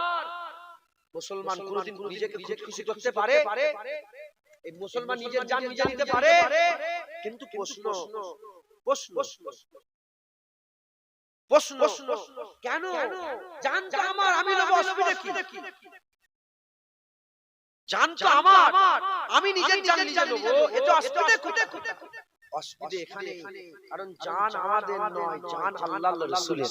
মুসলমান কোনদিন নিজেকে খুশি করতে পারে? এই মুসলমান নিজের জান নিজে নিতে পারে, কিন্তু প্রশ্ন কেন? জান তো আমার, আমি নেব, অসুবিধা কি? জান তো আমার, আমি নিজের জান নিজে নেব, এটা অসুবিধা কোথায়? অসুবিধা এখানে, কারণ জান আমাদের নয়, জান আল্লাহর রাসূলের।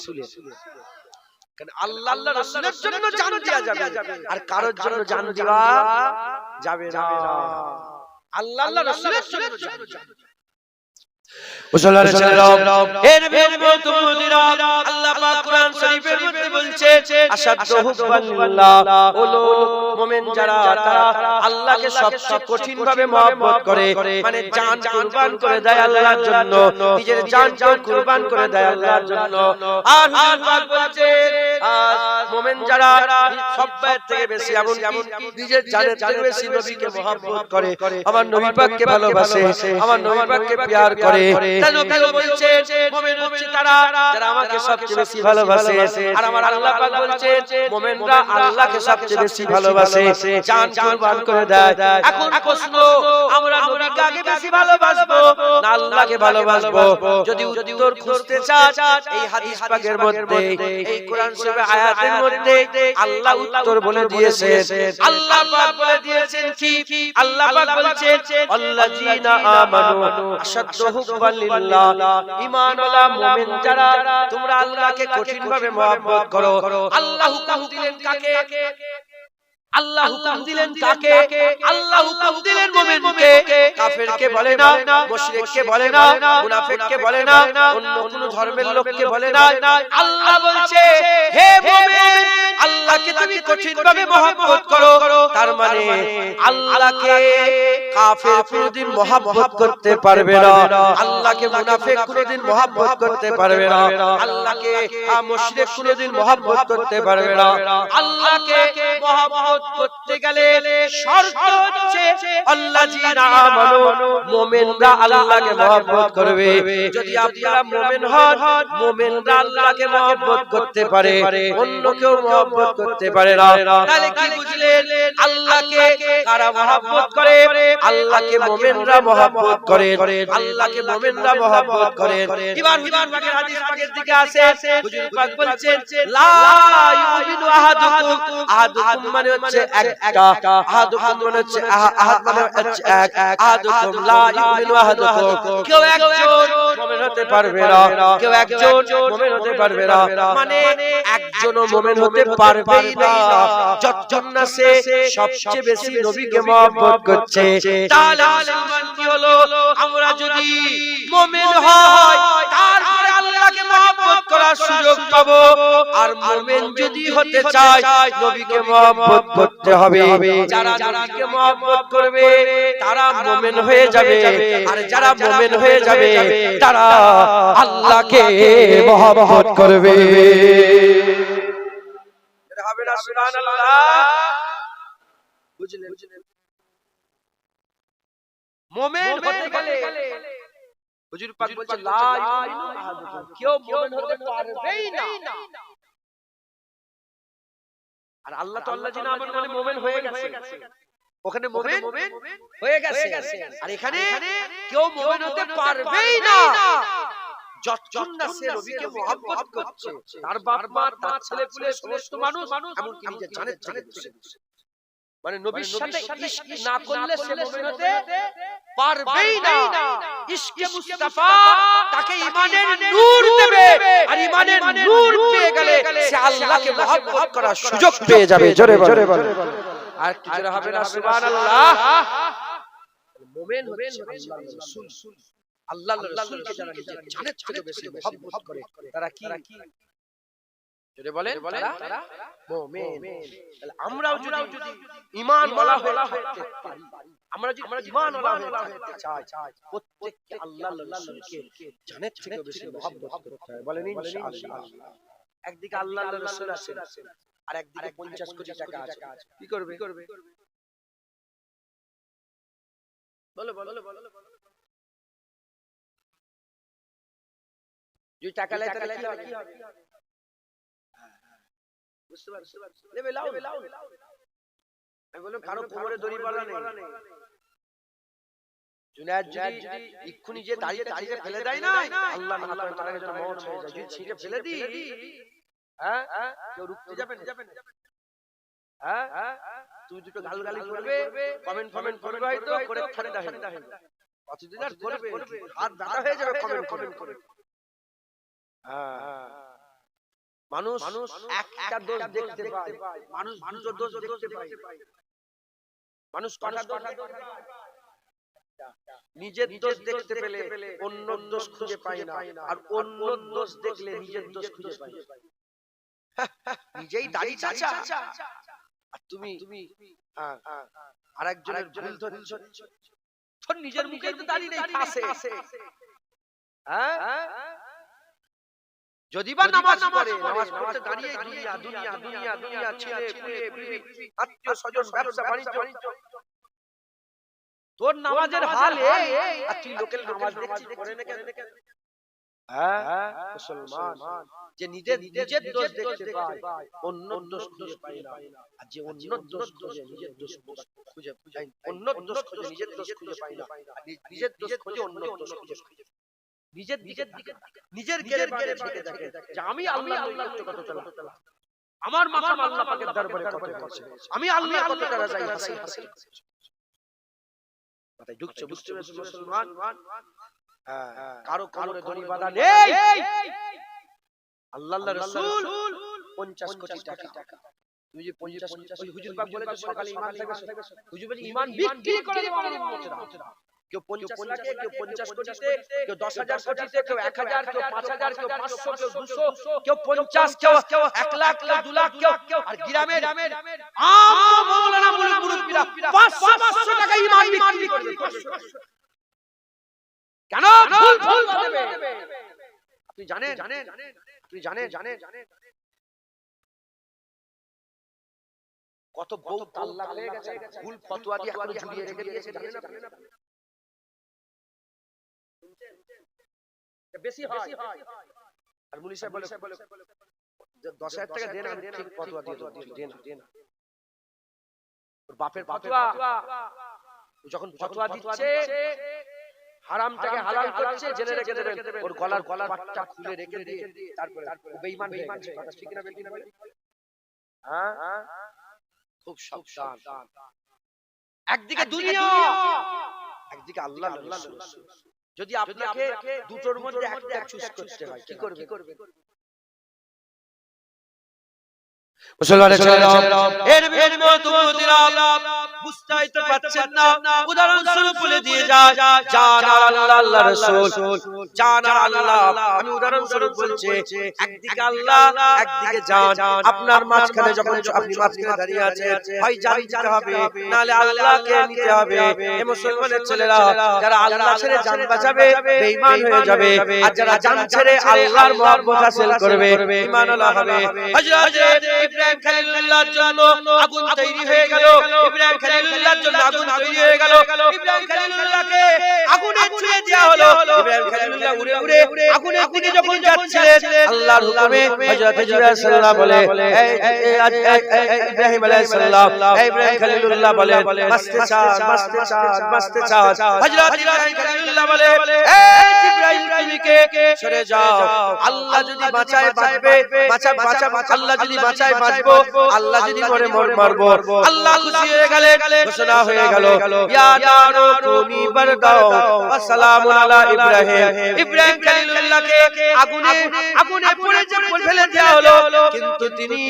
কারণ আল্লাহর রাসূলের জন্য জান দেয়া যাবে, আর কারোর জন্য জান দেওয়া যাবে না। আল্লাহর রাসূলের জন্য জান। মুসলমানের ছেলেরা, হে নবীর উম্মতিরা, আল্লাহ পাক কোরআন শরীফের মধ্যে বলছে আশাদ্দু হুব্বাল্লাহ, হলো মুমিন যারা তারা আল্লাহকে সবচেয়ে কঠিন ভাবে মহব্বত করে, মানে জান কুরবান করে দেয় আল্লাহর জন্য, নিজের জানকে কুরবান করে দেয় আল্লাহর জন্য। আর হুজুর পাক বলছে মুমিন যারা সবচেয়ে থেকে বেশি, এমন নিজের জানের থেকে বেশি নবীকে মহব্বত করে, আমার নবী পাককে ভালোবাসে, আমার নবী পাককে প্যার করে, তাই নবী বলছে মুমিন হচ্ছে তারা যারা আমাকে সবচেয়ে বেশি ভালোবাসে, আর আমার আল্লাহ পাক বলছে মুমিনরা আল্লাহকে সবচেয়ে বেশি ভালোবাসে, জান কুরবান করে দেয়। এখন প্রশ্ন, আমরা নবীকে আগে বেশি ভালোবাসবো না আল্লাহকে ভালোবাসবো? যদি উত্তর খুঁজতে চান, এই হাদিস পাকের মধ্যে, এই কোরআন শরীফের আয়াতের মধ্যে আল্লাহ উত্তর বলে দিয়েছেন। আল্লাহ পাক বলে দিয়েছেন কি? আল্লাহ পাক বলছেন আল্লাযীনা আমানু আশাদ্দু হুব্বান লিল্লাহ, ঈমানওয়ালা মুমিন যারা তোমরা আল্লাহকে কঠিনভাবে মহব্বত করো। আল্লাহ হুকুম দিলেন কাকে? আল্লাহ হুকুম দিলেন কাকে? আল্লাহ হুকুম দিলেন মুমিনকে, কাফেরকে বলে না, মুশরিককে বলে না, মুনাফিককে বলে না, অন্য কোন ধর্মের লোককে বলে না। আল্লাহ বলছে হে মুমিন আল্লাহকে তুমি কঠিনভাবে মহব্বত করো, তার মানে আল্লাহকে কাফের কোনদিন মহব্বত করতে পারবে না, আল্লাহকে মুনাফিক কোনদিন মহব্বত করতে পারবে না, আল্লাহকে মুশরিক কোনদিন মহব্বত করতে পারবে না। আল্লাহকে মহব্বত করতে গেলে শর্ত হচ্ছে আল্লাযীনা আমানু, মুমিনরা আল্লাহকে মহব্বত করবে। যদি আপনারা মুমিন হন, মুমিনরা আল্লাহকে মহব্বত করতে পারে, অন্য কেউ মহব্বত করতে পারে না। তাহলে কি বুঝলেন? আল্লাহকে কারা মহব্বত করে? আল্লাহকে মুমিনরা মহব্বত করে, আল্লাহকে মুমিনরা মহব্বত করে। এবার হুজুর পাকের হাদিস পাকের দিকে আসে, হুজুর পাক বলছেন লা ইউমিনু আহাদুকুম, আহাদুকুম মানে হচ্ছে একটা, আহাদুকুম মানে হচ্ছে আহাদ মানে হচ্ছে এক, আহাদুকুম লা ইউমিনু আহাদুকুম, কেউ একজন মুমিন হতে পারবে না, কেউ একজন মুমিন হতে পারবে না, মানে একজনও মুমিন হতে পারবেই না যতক্ষণ না সে সবচেয়ে বেশি নবীকে মহব্বত করছে। তাহলে মুসলমান কি হলো? আমরা যদি মুমিন হই তারপরে আল্লাহকে মহব্বত করার সুযোগ পাবো, আর মুমিন যদি হতে চায় নবীকে মহব্বত করতে হবে। যারা নবীকে মহব্বত করবে তারা মুমিন হয়ে যাবে, আর যারা মুমিন হয়ে যাবে তারা আল্লাহকে মহব্বত করবে। হবে না? সুবহানাল্লাহ। বুঝলেন? মুমিন হতে গেলে হুজুর পাক বলেন লা ইউমিনু আহাদুকুম, কেউ মুমিন হতে পারবেই না। আর আল্লাহ তো আল্লাহ যিনি আমাদের মানে মুমিন হয়ে গেছে, ওখানে মুমিন হয়ে গেছে, আর এখানে কেউ মুমিন হতে পারবেই না যতক্ষণ না সে নবীকে মহব্বত করছে। তার বাপ মা, তার ছেলে পুলে, সমস্ত মানুষ, এমনকি নিজের জানের থেকে মানে নবীর সাথে ইশক না করলে সে মুমিন হতে পারবেই না। ইশকে মুস্তাফা তাকে ঈমানের নূর দেবে, আর ঈমানের নূর পেয়ে গেলে সে আল্লাহকে মহব্বত করার সুযোগ পেয়ে যাবে। জোরে জোরে বলেন আর কি জোরে হবে না? সুবহানাল্লাহ। মুমিন হচ্ছে আল্লাহর রাসূল, আল্লাহর রাসূলকে যারা নিজের জানের থেকে বেশি মহব্বত করে তারা কি? যদি বলেন তারা মুমিন। তাহলে আমরাও যদি ঈমান ওয়ালা হতে পারি, আমরা যদি ঈমান ওয়ালা হতে চাই, প্রত্যেককে আল্লাহর রাসূলকে জানের থেকে বেশি মহব্বত করতে হবে। বলেন ইনশাআল্লাহ। একদিকে আল্লাহর রাসূল আছেন, আর একদিকে 50 কোটি টাকা আছে, কি করবে? বলো বলো বলো। যে টাকা লাই তাহলে কি হবে? বুঝতে পারছো? নেবে লাও। আমি বললাম কারো কোমরে দড়ি বাঁধা নেই। জুনায়েদ যদি ইক্ষুনি যে দাঁড়িয়ে ফেলে দেয় না, আল্লাহ না করে তার কাছে মওত হয়ে যায়। যদি ছিঁড়ে ফেলে দিই, হ্যাঁ কেউ রুখতে যাবে না। হ্যাঁ তুই দুটো গালগালি করবে, কমেন্ট করবে, হয়তো করে ঠান্ডা হয়ে যাবে। কতদিন আর করবে? হাত ব্যথা হয়ে যাবে কমেন্ট করে। মানুষ একটা দোষ দেখতে পায়, মানুষ দুটো দোষ দেখতে পায়। মানুষ কটা দোষ? নিজের দোষ দেখতে পেলে অন্য দোষ খুঁজে পায় না, আর অন্য দোষ দেখলে নিজের দোষ খুঁজে পায়। নিজেই দাড়ি চাচা, আর তুমি আরেকজনের ভুল ধরছ। তোর নিজের মুখেই তো দাড়ি নেই, ফাঁসে। যদি বা নামাজ পড়তে দাঁড়িয়ে দুনিয়া ছেলে পুলে আত্মীয় স্বজন ব্যবসা বাণিজ্য, তোর নামাজের হাল এই, আর তুই লোকের নামাজ দেখছিস পড়ে না কেন? মুসলমান যে নিজের দোষ দেখতে পায়, অন্য দোষ খুঁজে পায় না, আর যে অন্য দোষ খুঁজে নিজের দোষ খুঁজে পায়, অন্য দোষ খুঁজে নিজের দোষ খুঁজে পায় না, নিজের দোষ খুঁজে অন্য দোষ খুঁজে নিজের গেরে ঢেকে দেখে যে আমি আল্লাহর কত চলা, আমার মাকাম আল্লাহ পাকের দরবারে কত আছে, আমি আল্লাহর কত টাকা চাই হাসিল। মাথায় ঢুকছে? বুঝতে পেরেছো মুসলমান? কারো কোমরে দড়ি বাঁধা নেই। আল্লাহর রাসূল 50 কোটি টাকা। তুই যে 50 হুজুর পাক বলেছে সকালে ঈমান থাকবে, হুজুর বলে ঈমান বিক্রি করে দেব আমার উম্মতরা। কেউ 50 লাখে, কেউ 50 কোটিতে, কেউ 10,000 কোটিতে, কেউ 1,000, কেউ 5,000, কেউ 500, কেউ 200, কেউ 50, কেউ 1 লাখ, কেউ 2 লাখ, কেউ আর গ্রামের আম মাওলানা মুরব্বিরা 500 টাকা ঈমান বিক্রি করবে। কেন ভুল দেবে? আপনি জানেন কত বউ তালাক হয়ে গেছে ভুল ফতোয়া দিয়ে এখনো ঝুলিয়ে রেখে দিয়েছে, জানেন না? বেশি হয়। আর মুলি সাহেব বলে 10,000 টাকা দেন, আমি ঠিক ফতোয়া দিয়ে দেন। ওর বাপের ফতোয়া, যখন ফতোয়া দিচ্ছে হারামটাকে হালাল করছে, জেনে রেখে দেবেন ওর গলার পাটটা খুলে রেখে দিয়ে তারপরে বেঈমান হয়ে গেছে। কথা ঠিক না বেঈমান? হ্যাঁ, খুব সাবধান। একদিকে দুনিয়া, একদিকে আল্লাহ। যদি আপনাকে দুটোর মধ্যে একটা চুজ করতে হয়, কি করবে? মুসলমানের ছেলেরা, এর বিরোধিতা বুঝতেই তো পারছেন না। উদাহরণ স্বরূপ বলে দিয়ে যায়, জান আর আল্লাহ, আল্লাহ রাসূল, জান আর আল্লাহ। আমি উদাহরণ স্বরূপ বলছি, একদিকে আল্লাহ, একদিকে জান। আপনার মাঝখানে যখন আপনি মাঝখানে দাঁড়িয়ে আছেন, হয় জান দিতে হবে, নালে আল্লাহকে নিতে হবে। এই মুসলমানের ছেলেরা যারা আল্লাহ ছেড়ে জান বাঁচাবে বেঈমান হয়ে যাবে, আর যারা জান ছেড়ে আল্লাহর মহব্বত হাসিল করবে ঈমান আলা হবে। হযরত ইব্রাহিম খলিলুল্লাহর জন্য আগুন তৈরি হয়ে গেল, ইব্রাহিম খলিলুল্লাহর জন্য আগুন তৈরি হয়ে গেল। ইব্রাহিম খলিলুল্লাহকে আগুনে ছুঁড়ে দেওয়া হলো। ইব্রাহিম খলিলুল্লাহ উড়ে আগুনের দিকে যখন যাচ্ছিলেন, আল্লাহর হুকুমে হযরত জিবরাইল সাল্লাল্লাহু বলে, ইব্রাহিম আলাইহিস সালাম, ইব্রাহিম খলিলুল্লাহ বলে, বাঁচতে চান। হযরত ইব্রাহিম খলিলুল্লাহ বলে, জিবরাইল তুমি কে? সরে যাও। আল্লাহ যদি বাঁচায় বাঁচবে, আল্লাহ যদি বাঁচায় বাঁচবো, আল্লাহ যদি মরে মারবো। আল্লাহ খুশি হয়ে গেলে ঘোষণা হয়ে গেল, ইয়া নারু কুনি বারদাও ওয়া সালামুন আলা ইব্রাহিম। ইব্রাহিম খলিলুল্লাহকে আগুনে পড়ে ফেলে দেওয়া হলো, কিন্তু তিনি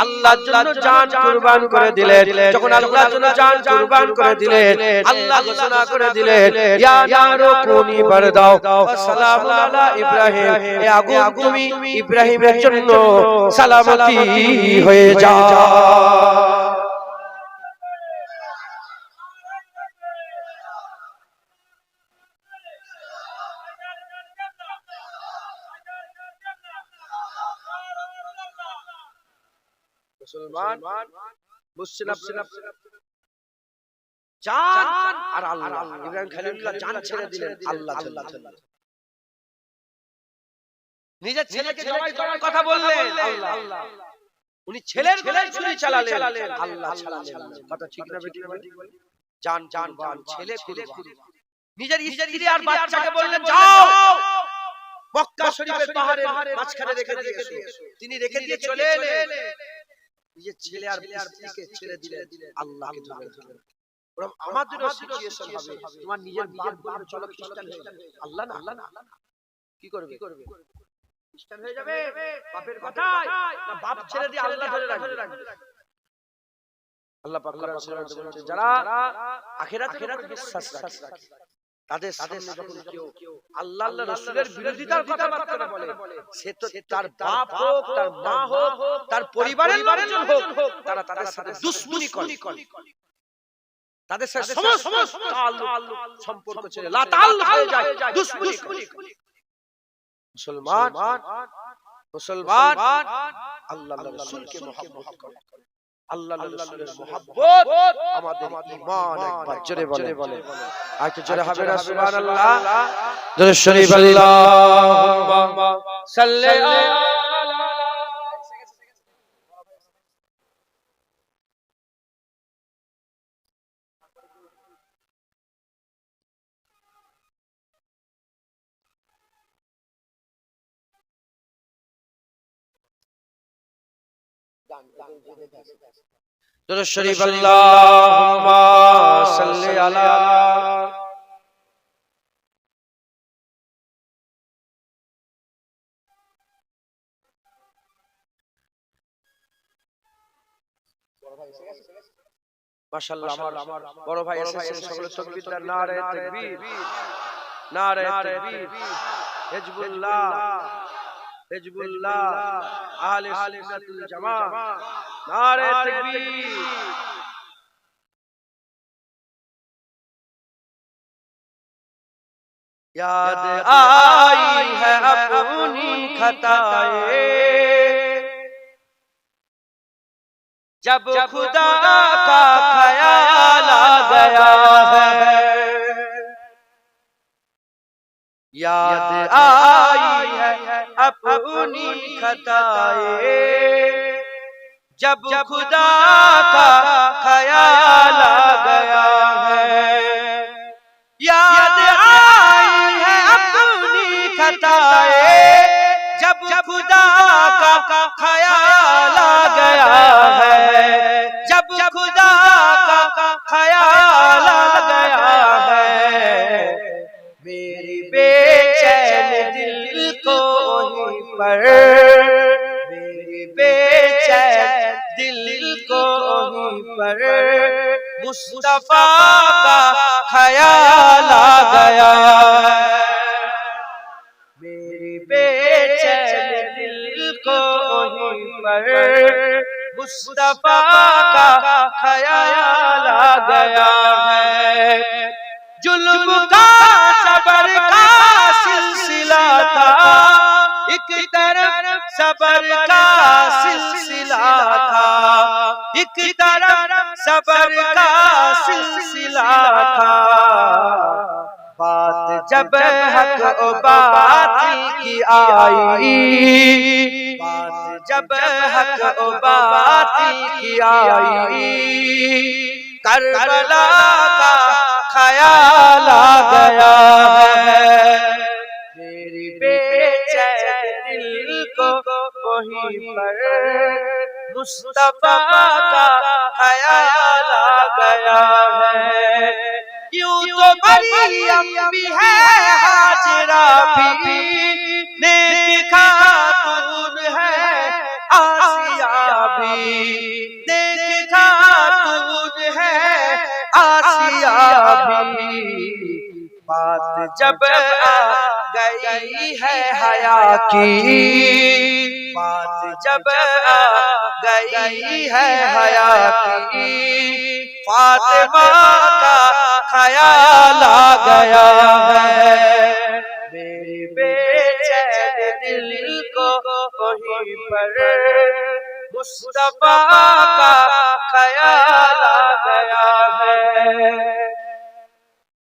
আল্লাহর জন্য জান কুরবান করে দিলেন। যখন আল্লাহর জন্য জান কুরবান করে দিলেন, আল্লাহ ঘোষণা করে দিলেন, ইয়া নারু কুনি বারদাও ওয়া সালামুন আলা ইব্রাহিম। এই আগুন তুমি ইব্রাহিমের জন্য সালামতি হয়ে যাও। মুসলমান বুঝছেন আপনারা? জান আর আল্লাহ। ইব্রাহিম খলিলুল্লাহ জান ছেড়ে দিলেন আল্লাহ জন্য। নিজের ছেলেকে জবাই করার কথা বললেন আল্লাহ, উনি ছেলের গলায় ছুরি চালালেন আল্লাহ ছাড়লেন। কথা ঠিক না বেঠিক? জান ছেলে কুরবান। নিজের স্ত্রী আর বাচ্চাকে বললেন, যাও মক্কা শরীফের পাহাড়ের মাঝখানে রেখে দিয়ে এসো। তিনি রেখে দিয়ে চলে এলেন। নিজের ছেলে আর স্ত্রীকে ছেড়ে দিলেন আল্লাহকে জবাই করলেন। ওরকম আমাদেরও সিচুয়েশন হবে। তোমার নিজের বাপ বলবে চলো খ্রিস্টান হয়ে যাবে, আল্লাহ না। কি করবে? খ্রিস্টান হয়ে যাবে বাপের কথায়, না বাপ ছেড়ে দিয়ে আল্লাহ ধরে রাখবে? আল্লাহ পাক কোরআন শরীফে বলেছেন, যারা আখিরাতের উপর বিশ্বাস রাখে তাদের সামনে যখন কেউ আল্লাহ রাসূলের বিরোধিতার কথাবার্তা বলে, সে তো তার বাপ হোক, তার মা হোক, তার পরিবারের লোকজন হোক, তারা তাদের সাথে দুশমনি করে, তাদের সাথে সমস্ত তাল্লুক সম্পর্ক ছেড়ে লা তাল্লুক হয়ে যায়, দুশমনি করে। মুসলমান আল্লাহর রাসূলকে মহব্বত করে। আল্লাহর রাসূলের মহব্বত আমাদের ঈমান। একবার জোরে বলে, আর কি জোরে হবে না? সুবহানাল্লাহ। দরুদ শরীফ আল্লাহুম্মা সাল্লি আলা। দরুদ শরীফ আল্লাহুম্মা সাল্লি আলা। মাশাআল্লাহ আমার বড় ভাই এসেছেন, সকলে তাকবীর দেন, নারে তাকবীর, নারে তাকবীর। হিজবুল্লাহ, হিজবুল্লাহ, আহলে সুন্নাতুল জামাত, নারে তাকবীর। याद आई है अपनी खताएं, जब खुदा का ख्याल आ गया है। याद आई है अपनी खताएं, जब खुदा का ख्याल आ गया है। याद जब खुदा का ख्याल आ गया है, जब खुदा का ख्याल आ गया है, मेरी बेचैन दिल को वहीं पर, मेरी बेचैन दिल को वहीं पर मुस्तफा का ख्याल आ गया है। मेरी बेचैन दिल को वहीं पर मुस्तफा का ख्याल आ गया है। जुल्म का सबर का सिलसिला था, एक तरफ सबर का सिलसिला था, एक तरफ सबर का सिलसिला था। बात जब हक और बातिल की आई, बात जब हक और बातिल की आई, करबला का ख्याल आ गया है। मेरी बेचैन दिल को वहीं पर मुस्तफा का ख्याल आ गया है। यूं तो मरियम भी है, हाजरा भी नेक खातून है, आसिया भी नेक खातून है, आसिया भी। बात जब आ गई है हया की, बात जब आ गई है हया की, फातिमा का ख्याल आ गया है। मेरी बेचैन दिल को वहीं पर मुस्तफा का ख्याल आ गया है।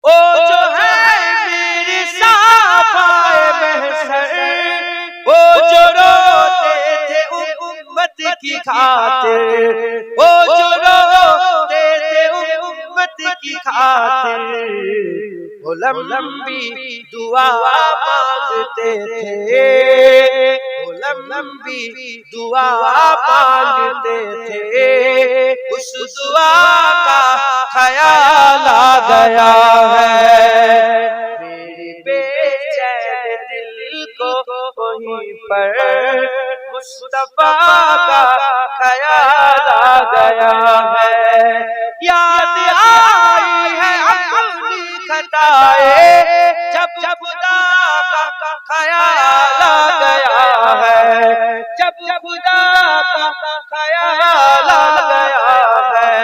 ओ जो है मेरे साफ़ाए महशर, वो जो रोते थे उम्मत की खातिर, वो जो रोते थे उम्मत की खातिर, वो लंबी दुआ मांगते थे, वो लंबी दुआ मांगते थे, उस दुआ का ख्याल आ गया है। मेरी बेचैन दिल को वहीं पर मुस्तफा का ख्याल आ गया है। याद आई है अपनी खताएं, जब खुदा का ख्याल आ गया है, जब खुदा का ख्याल आ गया है।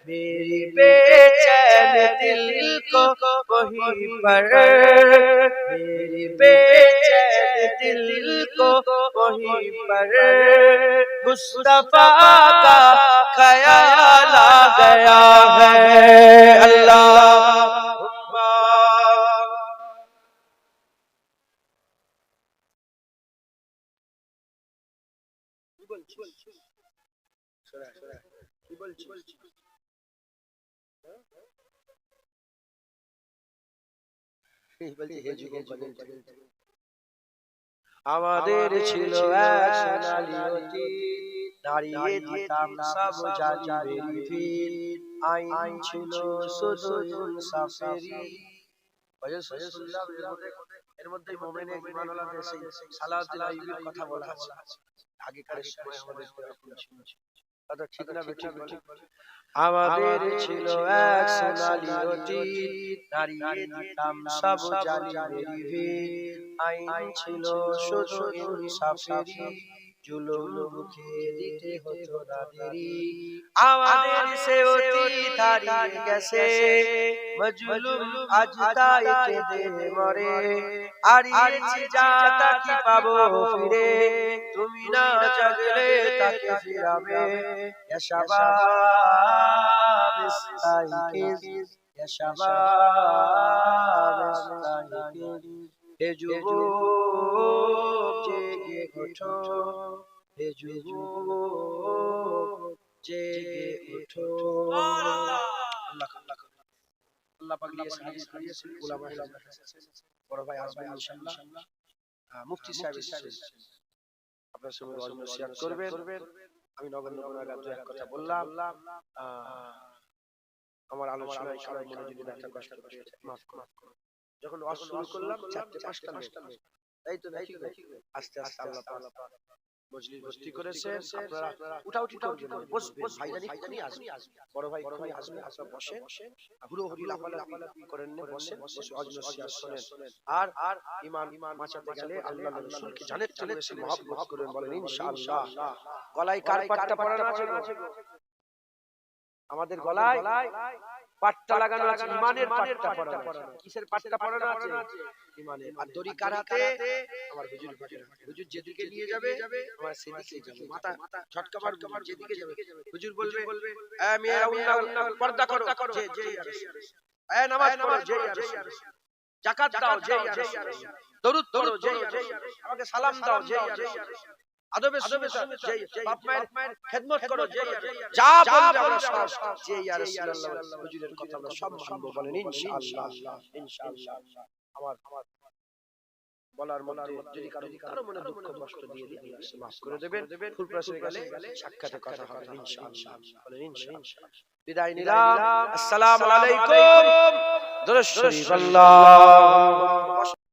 मेरी बेचैन दिल को वहीं पर, मेरी बेचैन दिल को वहीं पर मुस्तफा का ख्याल आ गया है। अल्लाह আমাদের ছিল এক সোনালী অতীত, দাঁড়িয়ে দিতাম সব জালিমের ভিড়, আইন ছিল শুধু ইনসাফেরই। এর মধ্যে মুমিনে ঈমানওয়ালাদের সেই সালাউদ্দিন আইয়ুবীর কথা বলা আছে। আগেকার সময় আমাদের কথা ঠিক না বেঠিক বলে? আমাদের ছিল এক সোনালী অতীত, দাঁড়িয়ে দিতাম সব জালিমেরই ভিড়। আইন ছিল শুধু ইনসাফেরই, জুলুম রুখে দিতে হতো না দেরি। আমাদের সে অতীত হারিয়ে গেছে, মজলুম আজ তাই কেঁদে মরে। হারিয়েছি যা তা কি পাবো ফিরে, তুমি না জাগলে তাকে ফিরাবে। ইয়া শাবাব ইস্তাইকিজ, ইয়া শাবাব ইস্তাইকিজ, হে যুবক জেগে ওঠো, হে যুবক জেগে ওঠো। আল্লাহ আল্লাহ আল্লাহ পাক দিয়ে হাদিস করিয়েছেন, উলামা বড় ভাই আসবেন ইনশাআল্লাহ। মুফতি সাহেব এসেছেন, আপনার সঙ্গে অন্য শেয়ার করবেন। আমি নগণ্য গুনাহগার দু এক কথা বললাম। আমার আলোচনায় কারো মনে যদি একটা কষ্ট পেয়েছে মাফ করুন। যখন ওয়াজ শুরু করলাম 4-5টা লোক, তাই তো নাকি আস্তে আস্তে আল্লাহ পাক মজলিস ভর্তি করেছেন। আপনারা উঠাউঠি করবেন, বসবেন, ভাইজান এক্ষুনি আসবে, বড় ভাই এক্ষুনি আসবে, আপনারা বসেন, হুড়ো হুড়ি লাফালাফি করেন না, বসেন, বসে অজন্য শেয়ার শোনেন। আর ঈমান বাঁচাতে গেলে আল্লাহর রাসূলকে জানেন চলে এসে মহব্বত করবেন, বলেন ইনশাআল্লাহ। গলায় কার পাট্টা পরানো আছে? আমাদের গলায় পাট্টা লাগানো আছে, ঈমানের পাট্টা পরানো আছে। কিসের পাট্টা পরানো আছে? ঈমানের। আর দড়ি কার হাতে? আমার হুজুর পাকের হাতে। হুজুর যেদিকে নিয়ে যাবে আমার সেদিকে যাবে, মাথা ঝটকা মারবে, যেদিকে যাবে হুজুর বলবে, এ মেয়েরা উন্না পর্দা করো, যে ইয়া রাসূল, এ নামাজ পড়ো, যে ইয়া রাসূল, যাকাত দাও, যে ইয়া রাসূল, দরুদ পড়ো, যে ইয়া রাসূল, আমাকে সালাম দাও, যে ইয়া রাসূল, আদবে সুন্নাত, যে বাপ মায়ের খেদমত করো, যে ইয়া রাসূল, যা বলবে আমরা সব যে ইয়া রাসূলুল্লাহ হুজুরের কথা আমরা সব মানবো, বলেন ইনশাআল্লাহ। ইনশাআল্লাহ। আমার বলার মধ্যে যদি কারো মনে দুঃখ কষ্ট দিয়ে দিই, আল্লাহ মাফ করে দেবেন। ফুলপ্রাসে গেলে সাক্ষাতে কথা হবে ইনশাআল্লাহ, বলেন ইনশাআল্লাহ। বিদায় নিলাম, আসসালামু আলাইকুম। দরুদ শরীফ আল্লাহ।